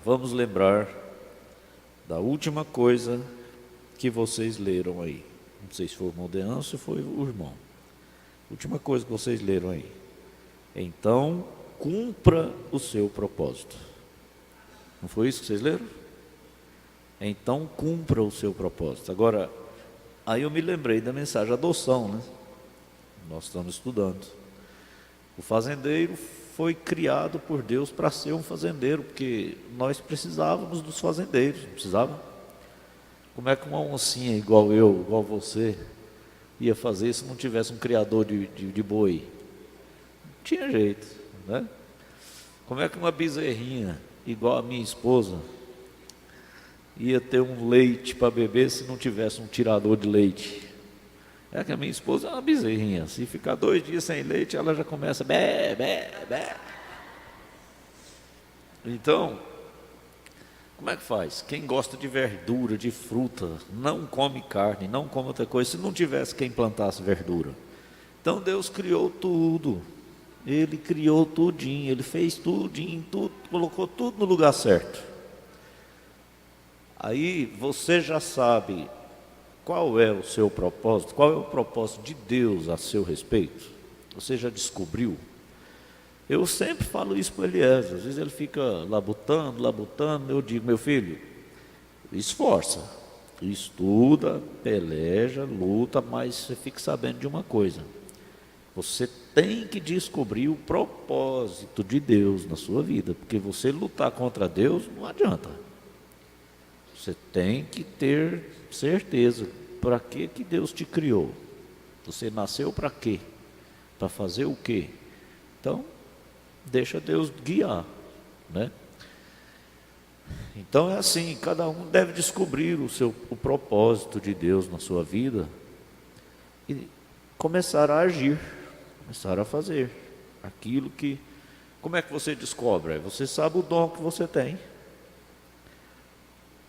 vamos lembrar da última coisa que vocês leram aí. Não sei se foi o Modean ou se foi o irmão. Última coisa que vocês leram aí. Então, cumpra o seu propósito. Não foi isso que vocês leram? Então, cumpra o seu propósito. Agora, aí eu me lembrei da mensagem adoção, né? Nós estamos estudando. O fazendeiro foi criado por Deus para ser um fazendeiro, porque nós precisávamos dos fazendeiros, não precisava? Como é que uma oncinha igual eu, igual você, ia fazer se não tivesse um criador de boi? Não tinha jeito, né? Como é que uma bezerrinha igual a minha esposa ia ter um leite para beber se não tivesse um tirador de leite? É que a minha esposa é uma bezerrinha, se ficar 2 dias sem leite, ela já começa bé, bé, bé. Então, como é que faz? Quem gosta de verdura, de fruta, não come carne, não come outra coisa, se não tivesse quem plantasse verdura. Então Deus criou tudo, Ele criou tudinho, Ele fez tudinho, tudo, colocou tudo no lugar certo. Aí você já sabe qual é o seu propósito, qual é o propósito de Deus a seu respeito. Você já descobriu? Eu sempre falo isso para Eliezer, às vezes ele fica labutando, eu digo, meu filho, esforça, estuda, peleja, luta, mas você fique sabendo de uma coisa, você tem que descobrir o propósito de Deus na sua vida, porque você lutar contra Deus não adianta. Você tem que ter certeza para que Deus te criou. Você nasceu para quê? Para fazer o quê? Então, deixa Deus guiar, né? Então é assim, cada um deve descobrir o propósito de Deus na sua vida e começar a agir, começar a fazer aquilo que... Como é que você descobre? Você sabe o dom que você tem.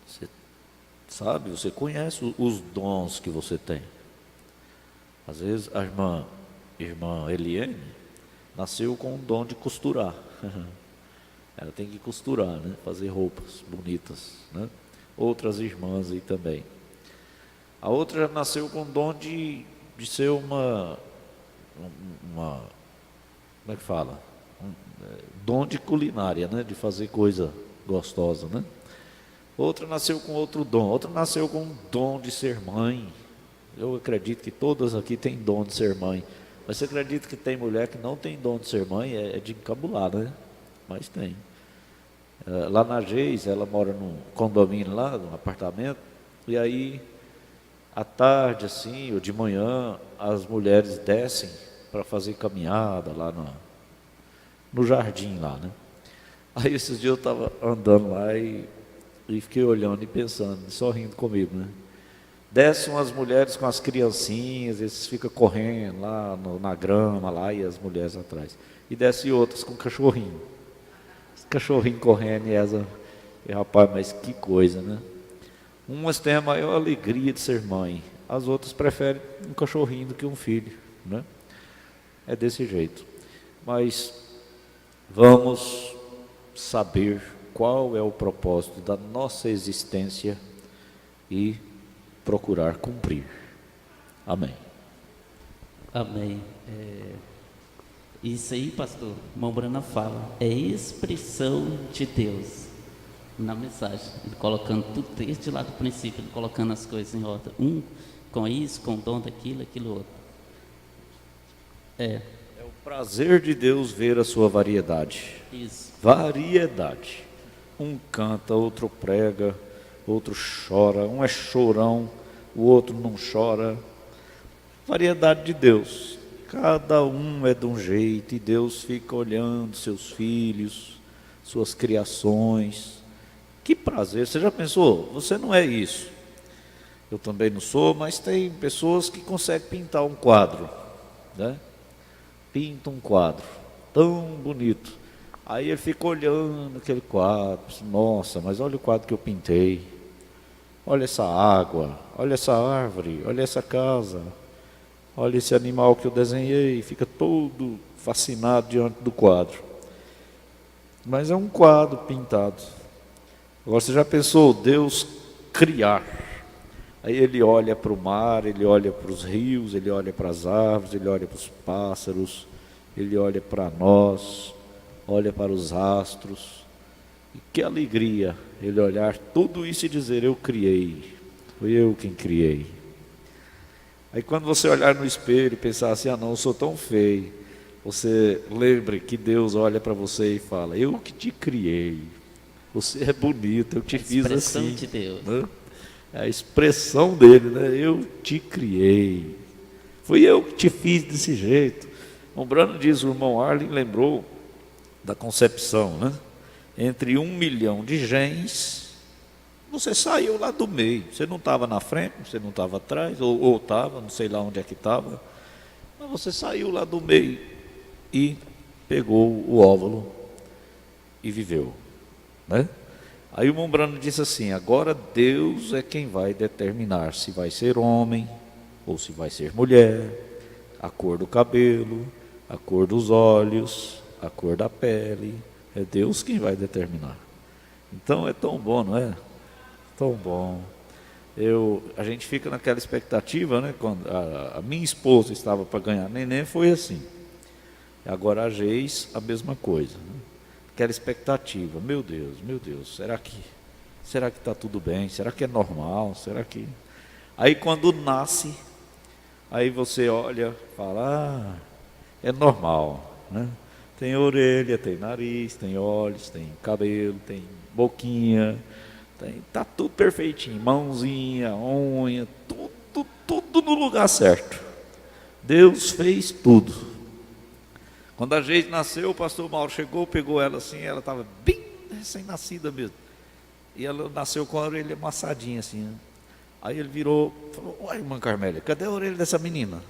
Você sabe, você conhece os dons que você tem. Às vezes a irmã Eliane nasceu com o dom de costurar. Ela tem que costurar, né? Fazer roupas bonitas, né? Outras irmãs aí também. A outra nasceu com o dom de ser uma como é que fala? Dom de culinária, né? De fazer coisa gostosa, né? Outra nasceu com outro dom, outra nasceu com um dom de ser mãe. Eu acredito que todas aqui têm dom de ser mãe. Mas você acredita que tem mulher que não tem dom de ser mãe? É de encabular, né? Mas tem. Lá na Geis, ela mora num condomínio lá, num apartamento, e aí, à tarde, assim, ou de manhã, as mulheres descem para fazer caminhada lá no jardim lá, né? Aí esses dias eu estava andando lá e fiquei olhando e pensando, só rindo comigo, né? Descem as mulheres com as criancinhas, eles ficam correndo lá na grama lá e as mulheres atrás. E descem outras com cachorrinho. Cachorrinho correndo e rapaz, mas que coisa, né? Umas têm a maior alegria de ser mãe, as outras preferem um cachorrinho do que um filho, né? É desse jeito. Mas vamos saber qual é o propósito da nossa existência e procurar cumprir. Amém. Amém. Isso aí, pastor, irmão Brana fala, é expressão de Deus na mensagem. Ele colocando tudo desde lá do princípio, ele colocando as coisas em ordem. Com isso, com o dom daquilo, aquilo outro. É o prazer de Deus ver a sua variedade. Isso. Variedade. Um canta, outro prega, outro chora, um é chorão, o outro não chora. Variedade de Deus. Cada um é de um jeito e Deus fica olhando seus filhos, suas criações. Que prazer, você já pensou? Você não é isso. Eu também não sou, mas tem pessoas que conseguem pintar um quadro, né? Pinta um quadro tão bonito. Aí ele fica olhando aquele quadro, nossa, mas olha o quadro que eu pintei. Olha essa água, olha essa árvore, olha essa casa. Olha esse animal que eu desenhei, fica todo fascinado diante do quadro. Mas é um quadro pintado. Agora você já pensou Deus criar? Aí ele olha para o mar, ele olha para os rios, ele olha para as árvores, ele olha para os pássaros, ele olha para nós, olha para os astros. E que alegria ele olhar tudo isso e dizer, eu criei, foi eu quem criei. Aí quando você olhar no espelho e pensar assim, não, eu sou tão feio, você lembre que Deus olha para você e fala, eu que te criei, você é bonito, eu te fiz assim. A expressão de Deus. Né? É a expressão dele, né? Eu te criei, fui eu que te fiz desse jeito. O Brano diz, o irmão Arlen lembrou da concepção, né? Entre 1 milhão de genes, você saiu lá do meio, você não estava na frente, você não estava atrás, ou estava, não sei lá onde é que estava, mas você saiu lá do meio e pegou o óvulo e viveu, né? Aí o Mombrano disse assim, agora Deus é quem vai determinar se vai ser homem ou se vai ser mulher, a cor do cabelo, a cor dos olhos, a cor da pele, é Deus quem vai determinar. Então é tão bom, não é? Tão bom. A gente fica naquela expectativa, né? Quando a minha esposa estava para ganhar neném, foi assim. Agora a Geis, a mesma coisa. Né? Aquela expectativa, meu Deus, será que está tudo bem? Será que é normal? Será que... Aí quando nasce, aí você olha, fala, é normal, né? Tem orelha, tem nariz, tem olhos, tem cabelo, tem boquinha, tá tudo perfeitinho, mãozinha, unha, tudo no lugar certo. Deus fez tudo. Quando a gente nasceu, o pastor Mauro chegou, pegou ela assim, ela estava bem recém-nascida mesmo. E ela nasceu com a orelha amassadinha assim, né? Aí ele virou, falou, uai, irmã Carmélia, cadê a orelha dessa menina?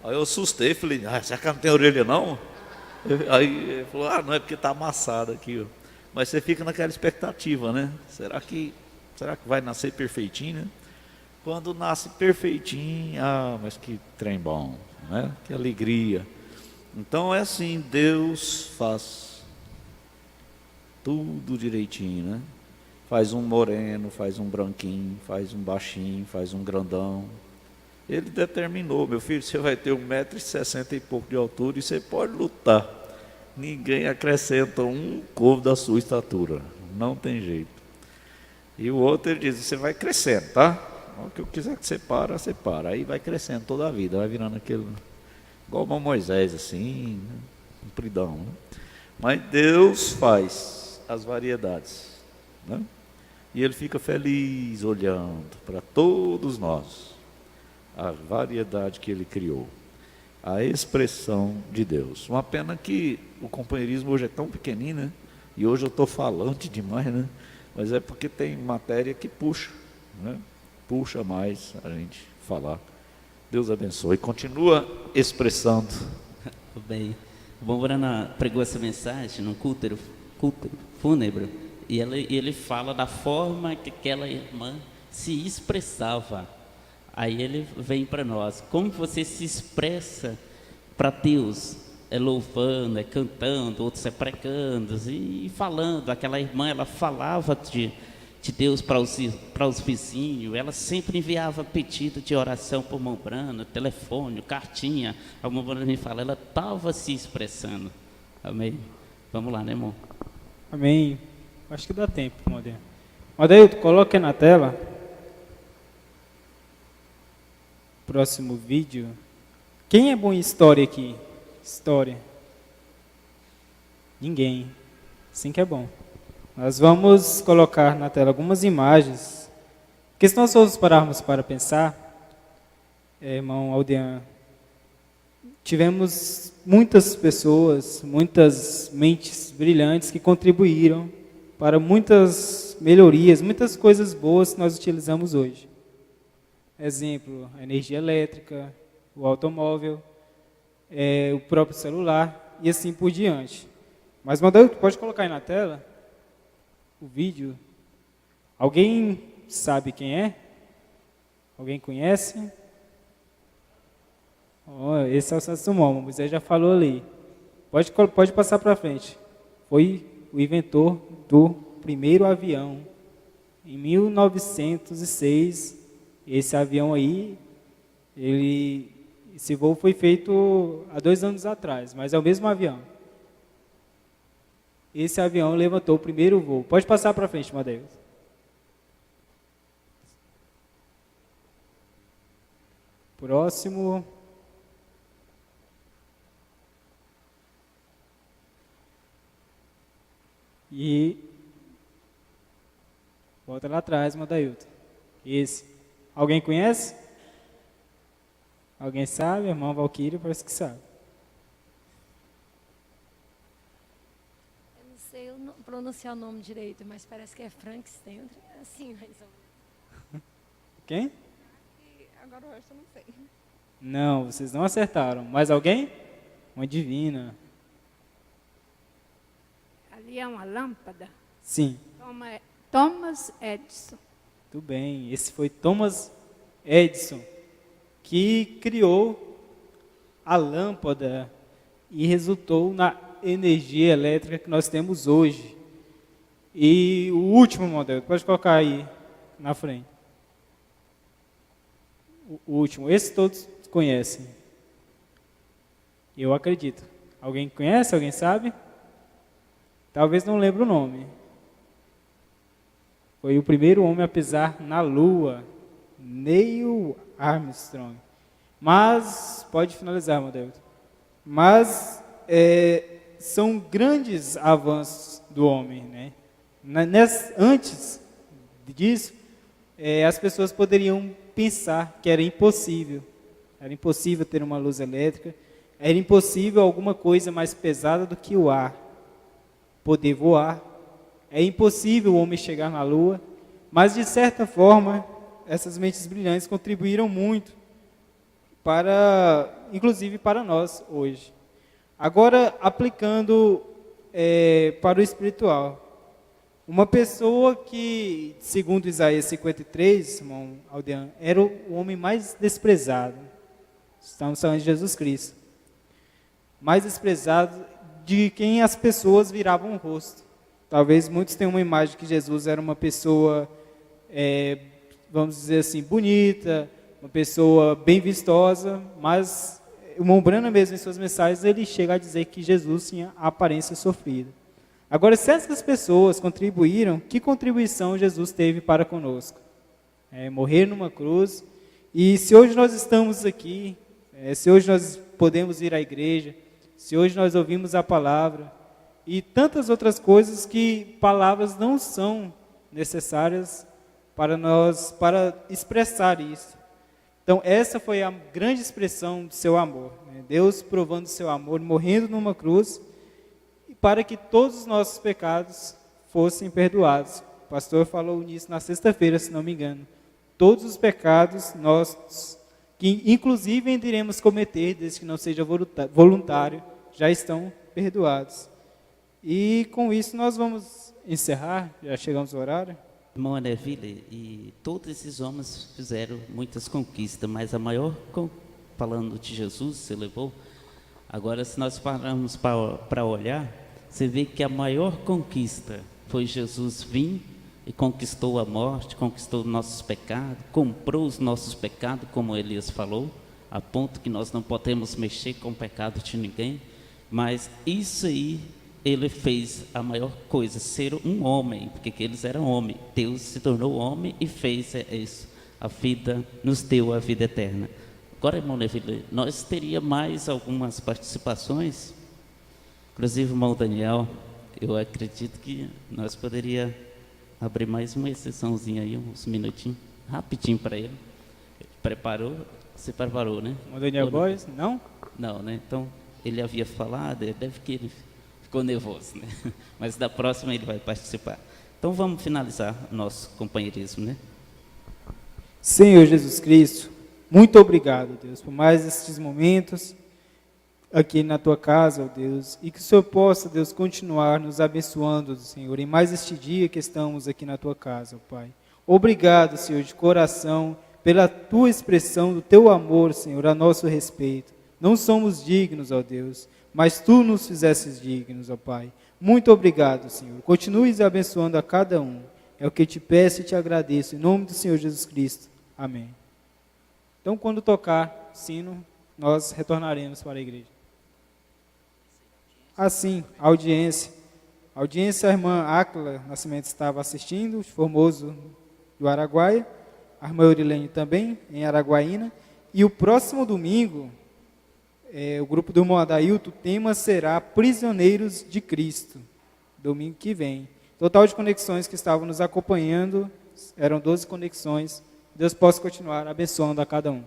Aí eu assustei, falei, será que ela não tem orelha não? Aí ele falou, não é porque está amassada aqui, ó. Mas você fica naquela expectativa, né? Será que vai nascer perfeitinho, né? Quando nasce perfeitinho, mas que trem bom, né? Que alegria. Então é assim, Deus faz tudo direitinho, né? Faz um moreno, faz um branquinho, faz um baixinho, faz um grandão. Ele determinou, meu filho, você vai ter 1,60 m e pouco de altura e você pode lutar. Ninguém acrescenta um covo da sua estatura, não tem jeito. E o outro ele diz, você vai crescendo, tá? O que eu quiser que você para, você para. Aí vai crescendo toda a vida, vai virando aquele, igual o Moisés assim, né? Compridão, né? Mas Deus faz as variedades, né? E ele fica feliz olhando para todos nós, a variedade que ele criou, a expressão de Deus. Uma pena que o companheirismo hoje é tão pequenino, né? E hoje eu estou falante demais, né? Mas é porque tem matéria que puxa, né? Puxa mais a gente falar. Deus abençoe. Continua expressando. Bem, o Bom Brana pregou essa mensagem num culto fúnebre, e ele fala da forma que aquela irmã se expressava. Aí ele vem para nós, como você se expressa para Deus? É louvando, é cantando, outros é pregando e falando. Aquela irmã, ela falava de Deus para os vizinhos. Ela sempre enviava pedido de oração por Mão Brana, telefone, cartinha. A Mão Brana me fala, ela estava se expressando. Amém? Vamos lá, né, irmão? Amém. Acho que dá tempo, Modelo. Modelo, coloque na tela. Próximo vídeo. Quem é bom em história aqui? História. Ninguém. Assim que é bom. Nós vamos colocar na tela algumas imagens, porque se nós formos pararmos para pensar, irmão Aldean, tivemos muitas pessoas, muitas mentes brilhantes que contribuíram para muitas melhorias, muitas coisas boas que nós utilizamos hoje. Exemplo, a energia elétrica, o automóvel, o próprio celular e assim por diante. Mas, Mandel, pode colocar aí na tela o vídeo. Alguém sabe quem é? Alguém conhece? Esse é o Santos Dumont, o Moisés já falou ali. Pode passar para frente. Foi o inventor do primeiro avião. Em 1906, esse avião aí, esse voo foi feito há 2 anos atrás, mas é o mesmo avião. Esse avião levantou o primeiro voo. Pode passar para frente, Madeus. Próximo. E volta lá atrás, Madailton. Esse. Alguém conhece? Alguém sabe? Irmão Valquírio parece que sabe. Eu não sei pronunciar o nome direito, mas parece que é Frankenstein. Assim, mais ou menos. Quem? Agora o resto eu não sei. Não, vocês não acertaram. Mais alguém? Uma divina. Ali é uma lâmpada? Sim. Thomas Edison. Tudo bem. Esse foi Thomas Edison, que criou a lâmpada e resultou na energia elétrica que nós temos hoje. E o último modelo, pode colocar aí na frente. O último, esse todos conhecem. Eu acredito. Alguém conhece? Alguém sabe? Talvez não lembre o nome. Foi o primeiro homem a pisar na Lua, Neil Armstrong. Mas, pode finalizar, Madeus. Mas, são grandes avanços do homem, né? Antes disso, as pessoas poderiam pensar que era impossível ter uma luz elétrica, era impossível alguma coisa mais pesada do que o ar poder voar, é impossível o homem chegar na Lua, mas de certa forma, essas mentes brilhantes contribuíram muito inclusive para nós hoje. Agora, aplicando para o espiritual, uma pessoa que, segundo Isaías 53, irmão Aldean, era o homem mais desprezado. Estamos falando de Jesus Cristo. Mais desprezado, de quem as pessoas viravam o rosto. Talvez muitos tenham uma imagem que Jesus era uma pessoa, vamos dizer assim, bonita, uma pessoa bem vistosa, mas o Mombrana mesmo, em suas mensagens, ele chega a dizer que Jesus tinha a aparência sofrida. Agora, se essas pessoas contribuíram, que contribuição Jesus teve para conosco? Morrer numa cruz. E se hoje nós estamos aqui, se hoje nós podemos ir à igreja, se hoje nós ouvimos a palavra, e tantas outras coisas que palavras não são necessárias para expressar isso. Então, essa foi a grande expressão do seu amor. Deus provando o seu amor, morrendo numa cruz, para que todos os nossos pecados fossem perdoados. O pastor falou nisso na sexta-feira, se não me engano. Todos os pecados nossos, que inclusive ainda iremos cometer, desde que não seja voluntário, já estão perdoados. E com isso nós vamos encerrar, já chegamos ao horário. Irmão Neville, e todos esses homens fizeram muitas conquistas, mas a maior, falando de Jesus, você levou. Agora, se nós pararmos para olhar, você vê que a maior conquista foi Jesus vir e conquistou a morte, conquistou nossos pecados, comprou os nossos pecados, como Elias falou, a ponto que nós não podemos mexer com o pecado de ninguém, mas isso aí, ele fez a maior coisa, ser um homem, porque eles eram homens, Deus se tornou homem e fez isso, a vida, nos deu a vida eterna. Agora, irmão Neville, nós teríamos mais algumas participações, inclusive o irmão Daniel, eu acredito que nós poderíamos abrir mais uma exceçãozinha aí, uns minutinhos, rapidinho para ele. Você preparou, né? O Daniel Góes, não? Não, né? Então, ele havia falado, deve que ele ficou nervoso, né? Mas da próxima ele vai participar. Então, vamos finalizar nosso companheirismo, né? Senhor Jesus Cristo, muito obrigado, Deus, por mais estes momentos aqui na tua casa, ó Deus, e que o Senhor possa, Deus, continuar nos abençoando, Senhor, em mais este dia que estamos aqui na tua casa, ó Pai. Obrigado, Senhor, de coração, pela tua expressão do teu amor, Senhor, a nosso respeito. Não somos dignos, ó Deus, mas tu nos fizesses dignos, ó Pai. Muito obrigado, Senhor. Continues abençoando a cada um. É o que te peço e te agradeço, em nome do Senhor Jesus Cristo. Amém. Então, quando tocar o sino, nós retornaremos para a igreja. Assim, a audiência. A audiência, a irmã Áquila Nascimento estava assistindo, de Formoso do Araguaia. A irmã Eurilene também, em Araguaína. E o próximo domingo, o grupo do irmão Adailto, o tema será Prisioneiros de Cristo. Domingo que vem. Total de conexões que estavam nos acompanhando, eram 12 conexões. Deus possa continuar abençoando a cada um.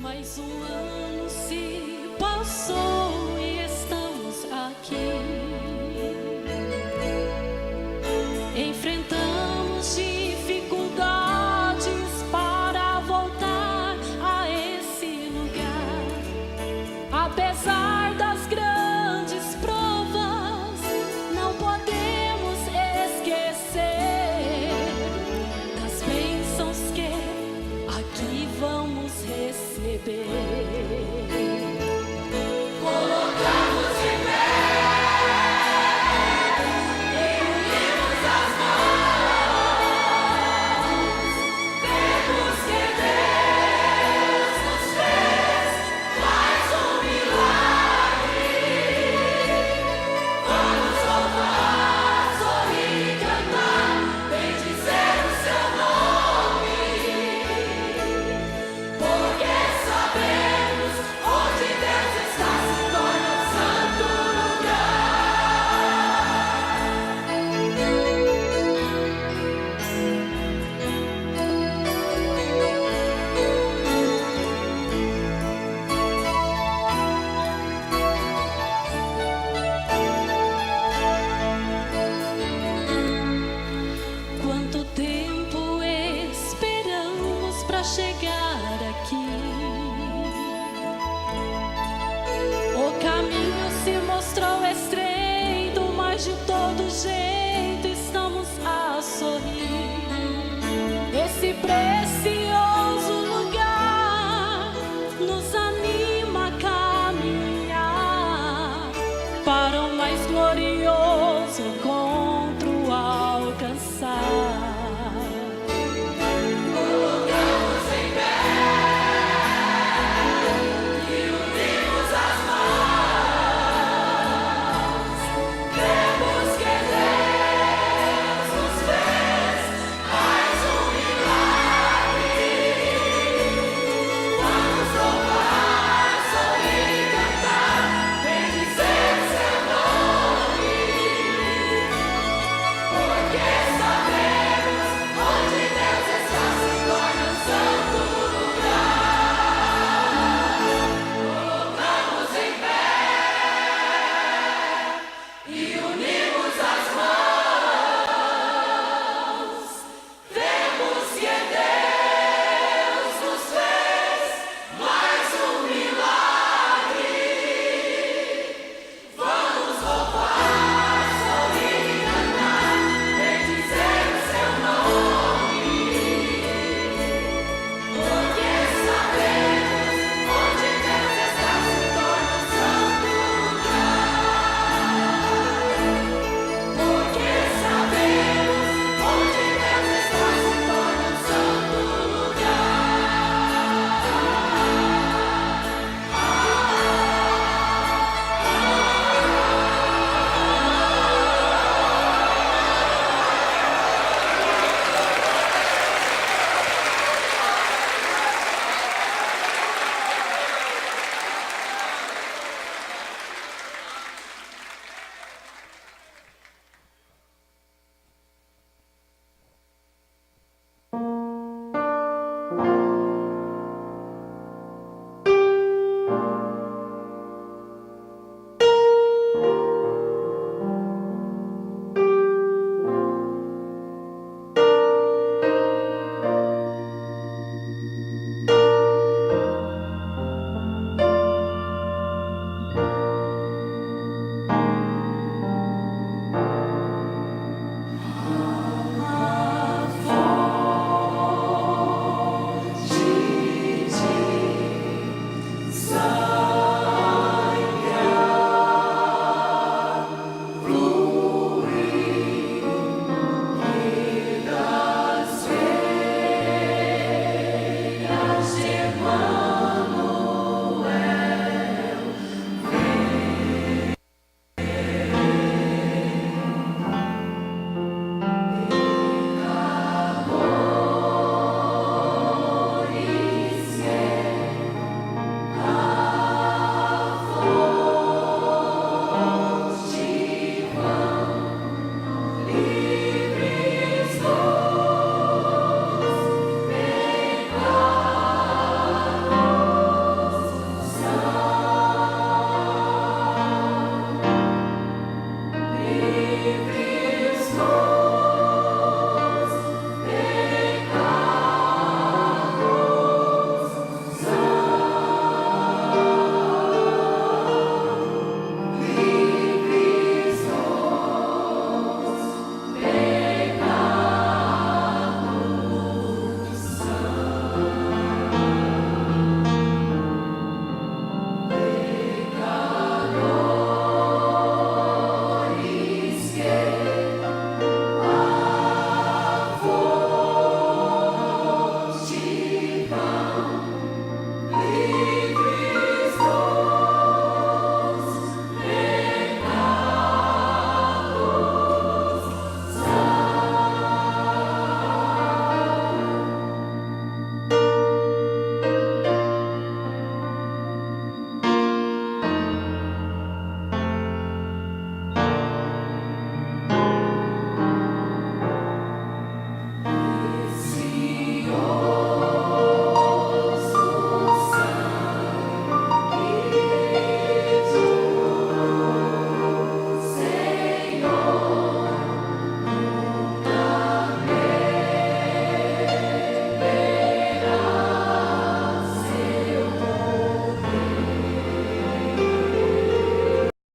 Mais um ano se passou e estamos aqui. Enfrentamos dificuldades para voltar a esse lugar. Apesar das grandes provas, não podemos esquecer das bênçãos que aqui vamos receber. Colocamos de pé e unimos as mãos. Vemos que Deus nos fez mais um milagre. Vamos louvar, sorrir, cantar, bendizer o seu nome. Porque sabemos onde Deus está, se torna um santo Quanto tempo esperamos para chegar aqui? O caminho se mostrou estreito, mas de todo jeito estamos a sorrir. Esse precioso lugar nos